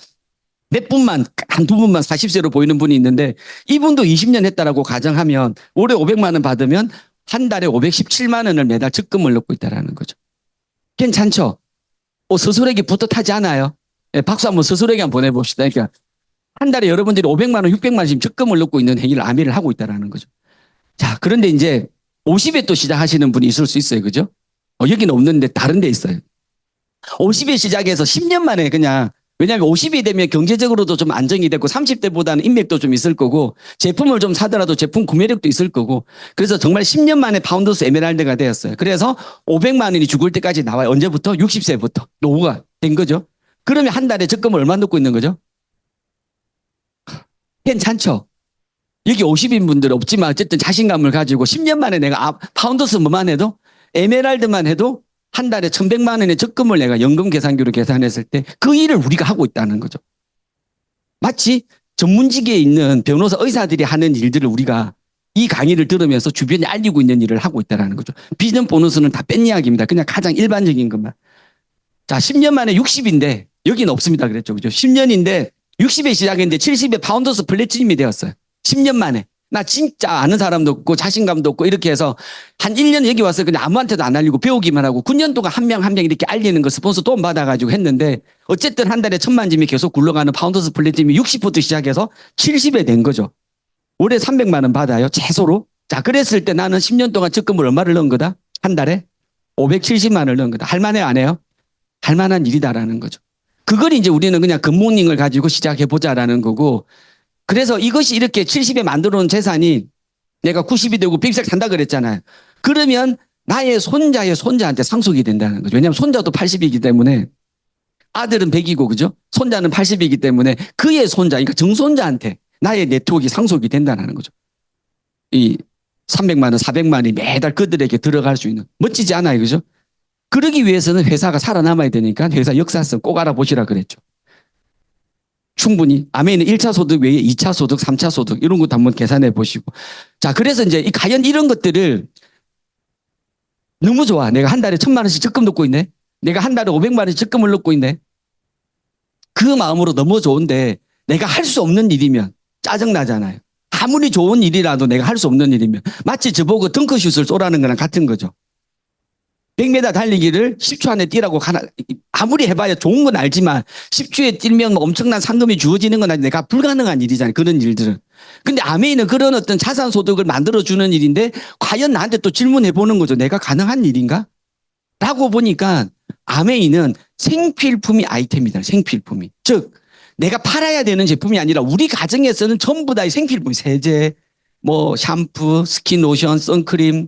몇 분만, 한두 분만 40세로 보이는 분이 있는데 이분도 20년 했다라고 가정하면 월에 500만 원 받으면 한 달에 517만 원을 매달 적금을 넣고 있다라는 거죠. 괜찮죠? 스스로에게 뿌듯하지 않아요? 네, 박수 한번 스스로에게 한번 보내봅시다. 그러니까 한 달에 여러분들이 500만 원, 600만 원씩 적금을 넣고 있는 행위를 아메이를 하고 있다라는 거죠. 자, 그런데 이제 50에 또 시작하시는 분이 있을 수 있어요. 그죠? 여기는 없는데 다른 데 있어요. 50에 시작해서 10년 만에 그냥 왜냐하면 50이 되면 경제적으로도 좀 안정이 되고 30대보다는 인맥도 좀 있을 거고 제품을 좀 사더라도 제품 구매력도 있을 거고 그래서 정말 10년 만에 파운더스 에메랄드가 되었어요. 그래서 500만 원이 죽을 때까지 나와요. 언제부터? 60세부터. 노후가 된 거죠. 그러면 한 달에 적금을 얼마 넣고 있는 거죠? 괜찮죠? 여기 50인 분들 없지만 어쨌든 자신감을 가지고 10년 만에 내가 파운더스 뭐만 해도 에메랄드만 해도 한 달에 1100만 원의 적금을 내가 연금 계산기로 계산했을 때 그 일을 우리가 하고 있다는 거죠. 마치 전문직에 있는 변호사 의사들이 하는 일들을 우리가 이 강의를 들으면서 주변에 알리고 있는 일을 하고 있다는 거죠. 비전 보너스는 다 뺀 이야기입니다. 그냥 가장 일반적인 것만. 자, 10년 만에 60인데 여기는 없습니다. 그랬죠. 그죠? 10년인데 60에 시작했는데 70에 파운더스 플래티늄이 되었어요. 10년 만에. 나 진짜 아는 사람도 없고 자신감도 없고 이렇게 해서 한 1년 여기 와서 그냥 아무한테도 안 알리고 배우기만 하고 9년 동안 한 명 한 명 이렇게 알리는 거 스폰서 돈 받아가지고 했는데 어쨌든 한 달에 1,000만 짐이 계속 굴러가는 파운더스 플래티넘이 60부터 시작해서 70에 된 거죠. 올해 300만 원 받아요. 최소로. 자, 그랬을 때 나는 10년 동안 적금을 얼마를 넣은 거다? 한 달에 570만 원을 넣은 거다. 할만해 안 해요? 할만한 일이다라는 거죠. 그걸 이제 우리는 그냥 굿모닝을 가지고 시작해보자라는 거고, 그래서 이것이 이렇게 70에 만들어 놓은 재산이 내가 90이 되고 100살 산다 그랬잖아요. 그러면 나의 손자의 손자한테 상속이 된다는 거죠. 왜냐하면 손자도 80이기 때문에 아들은 100이고 그죠? 손자는 80이기 때문에 그의 손자, 그러니까 정손자한테 나의 네트워크가 상속이 된다는 거죠. 이 300만 원, 400만 원이 매달 그들에게 들어갈 수 있는. 멋지지 않아요, 그죠? 그러기 위해서는 회사가 살아남아야 되니까 회사 역사성 꼭 알아보시라 그랬죠. 충분히 아멘은 1차 소득 외에 2차 소득, 3차 소득 이런 것도 한번 계산해 보시고. 자, 그래서 이제 과연 이런 것들을 너무 좋아. 내가 한 달에 1,000만 원씩 적금 넣고 있네. 내가 한 달에 500만 원씩 적금을 넣고 있네. 그 마음으로 너무 좋은데 내가 할 수 없는 일이면 짜증나잖아요. 아무리 좋은 일이라도 내가 할 수 없는 일이면 마치 저보고 덩크슛을 쏘라는 거랑 같은 거죠. 100m 달리기를 10초 안에 뛰라고 아무리 해봐야 좋은 건 알지만 10초에 뛰면 뭐 엄청난 상금이 주어지는 건 내가 불가능한 일이잖아요. 그런 일들은. 근데 아메이는 그런 어떤 자산 소득을 만들어주는 일인데 과연 나한테 또 질문해 보는 거죠. 내가 가능한 일인가? 라고 보니까 아메이는 생필품이 아이템이다. 생필품이. 즉 내가 팔아야 되는 제품이 아니라 우리 가정에서는 전부 다 생필품. 세제, 뭐 샴푸, 스킨로션, 선크림,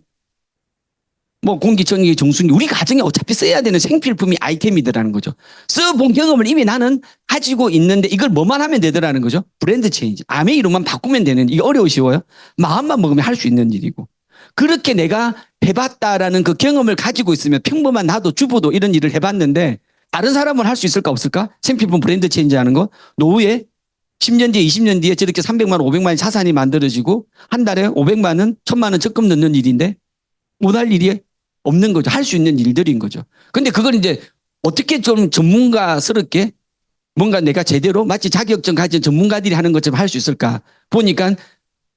뭐 공기청정기, 정수기 우리 가정에 어차피 써야 되는 생필품이 아이템이더라는 거죠. 써본 경험을 이미 나는 가지고 있는데 이걸 뭐만 하면 되더라는 거죠. 브랜드 체인지. 아메이로만 바꾸면 되는, 이게 어려우시워요? 마음만 먹으면 할 수 있는 일이고. 그렇게 내가 해봤다라는 그 경험을 가지고 있으면 평범한 나도 주부도 이런 일을 해봤는데 다른 사람은 할 수 있을까 없을까? 생필품 브랜드 체인지 하는 거. 노후에 10년 뒤에 20년 뒤에 저렇게 300만 원 500만 원 자산이 만들어지고 한 달에 500만 원 1,000만 원 적금 넣는 일인데 못할 일이 없는 거죠. 할 수 있는 일들인 거죠. 근데 그걸 이제 어떻게 좀 전문가스럽게 뭔가 내가 제대로 마치 자격증 가진 전문가들이 하는 것처럼 할 수 있을까 보니까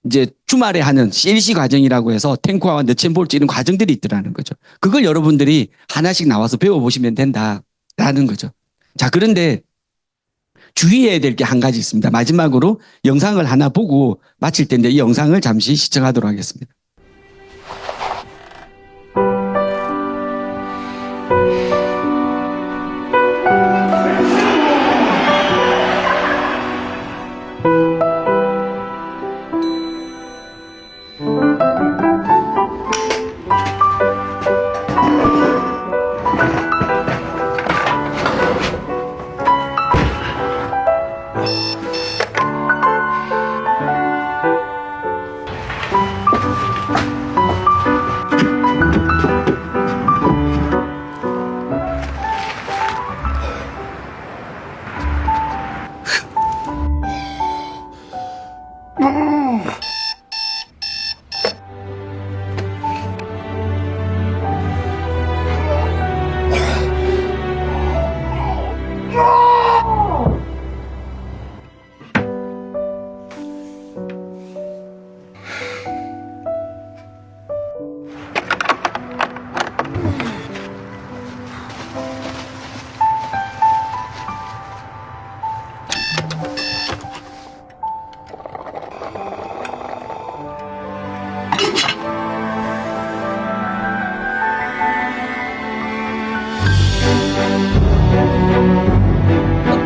이제 주말에 하는 CLC 과정이라고 해서 탱크와 너챈볼트 이런 과정들이 있더라는 거죠. 그걸 여러분들이 하나씩 나와서 배워보시면 된다라는 거죠. 자, 그런데 주의해야 될 게 한 가지 있습니다. 마지막으로 영상을 하나 보고 마칠 텐데 이 영상을 잠시 시청하도록 하겠습니다.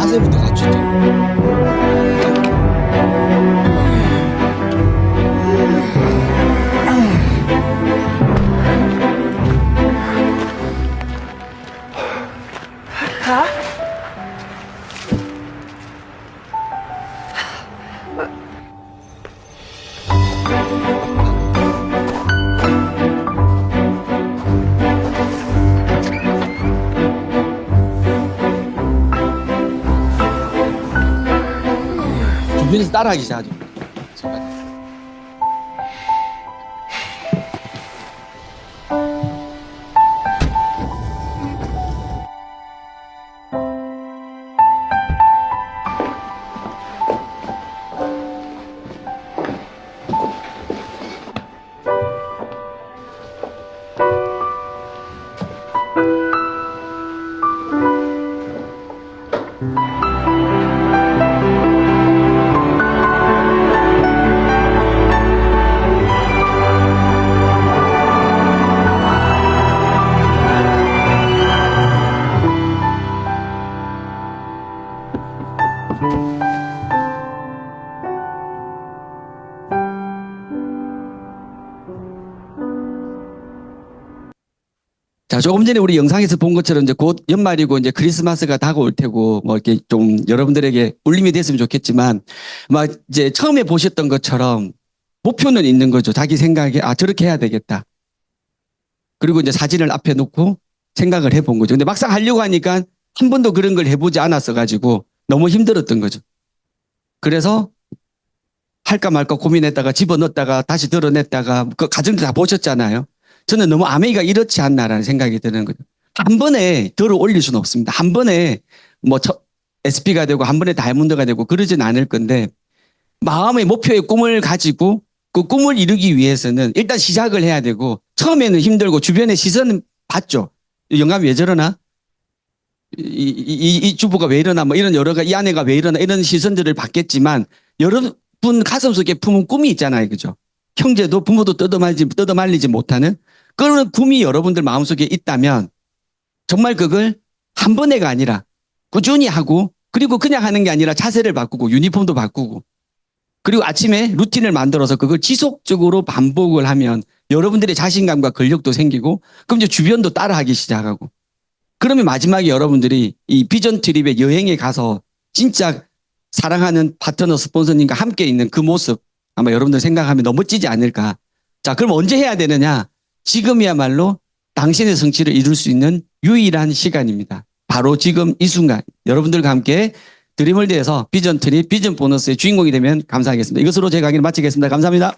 아세부터 갖추죠. 주변에서 따라하기 시작하죠. 자, 조금 전에 우리 영상에서 본 것처럼 이제 곧 연말이고 이제 크리스마스가 다가올 테고 뭐 이렇게 좀 여러분들에게 울림이 됐으면 좋겠지만 막 이제 처음에 보셨던 것처럼 목표는 있는 거죠. 자기 생각에 아, 저렇게 해야 되겠다. 그리고 이제 사진을 앞에 놓고 생각을 해본 거죠. 근데 막상 하려고 하니까 한 번도 그런 걸 해보지 않았어 가지고 너무 힘들었던 거죠. 그래서 할까 말까 고민했다가 집어넣었다가 다시 드러냈다가 그 과정도 다 보셨잖아요. 저는 너무 아메이가 이렇지 않나라는 생각이 드는 거죠. 한 번에 덜어 올릴 수는 없습니다. 한 번에 뭐 SP가 되고 한 번에 다이아몬드가 되고 그러진 않을 건데 마음의 목표의 꿈을 가지고 그 꿈을 이루기 위해서는 일단 시작을 해야 되고 처음에는 힘들고 주변의 시선은 봤죠. 영감이 왜 저러나? 이 주부가 왜 이러나? 뭐 이런 여러 가지 이 아내가 왜 이러나? 이런 시선들을 받겠지만 여러분 가슴속에 품은 꿈이 있잖아요. 그죠? 형제도 부모도 뜯어말리지 못하는 그런 꿈이 여러분들 마음속에 있다면 정말 그걸 한 번에가 아니라 꾸준히 하고 그리고 그냥 하는 게 아니라 자세를 바꾸고 유니폼도 바꾸고 그리고 아침에 루틴을 만들어서 그걸 지속적으로 반복을 하면 여러분들의 자신감과 근력도 생기고 그럼 이제 주변도 따라하기 시작하고 그러면 마지막에 여러분들이 이 비전 트립의 여행에 가서 진짜 사랑하는 파트너 스폰서님과 함께 있는 그 모습 아마 여러분들 생각하면 너무 멋지지 않을까. 자, 그럼 언제 해야 되느냐? 지금이야말로 당신의 성취를 이룰 수 있는 유일한 시간입니다. 바로 지금 이 순간 여러분들과 함께 드림월드에서 비전 트립, 비전 보너스의 주인공이 되면 감사하겠습니다. 이것으로 제 강의를 마치겠습니다. 감사합니다.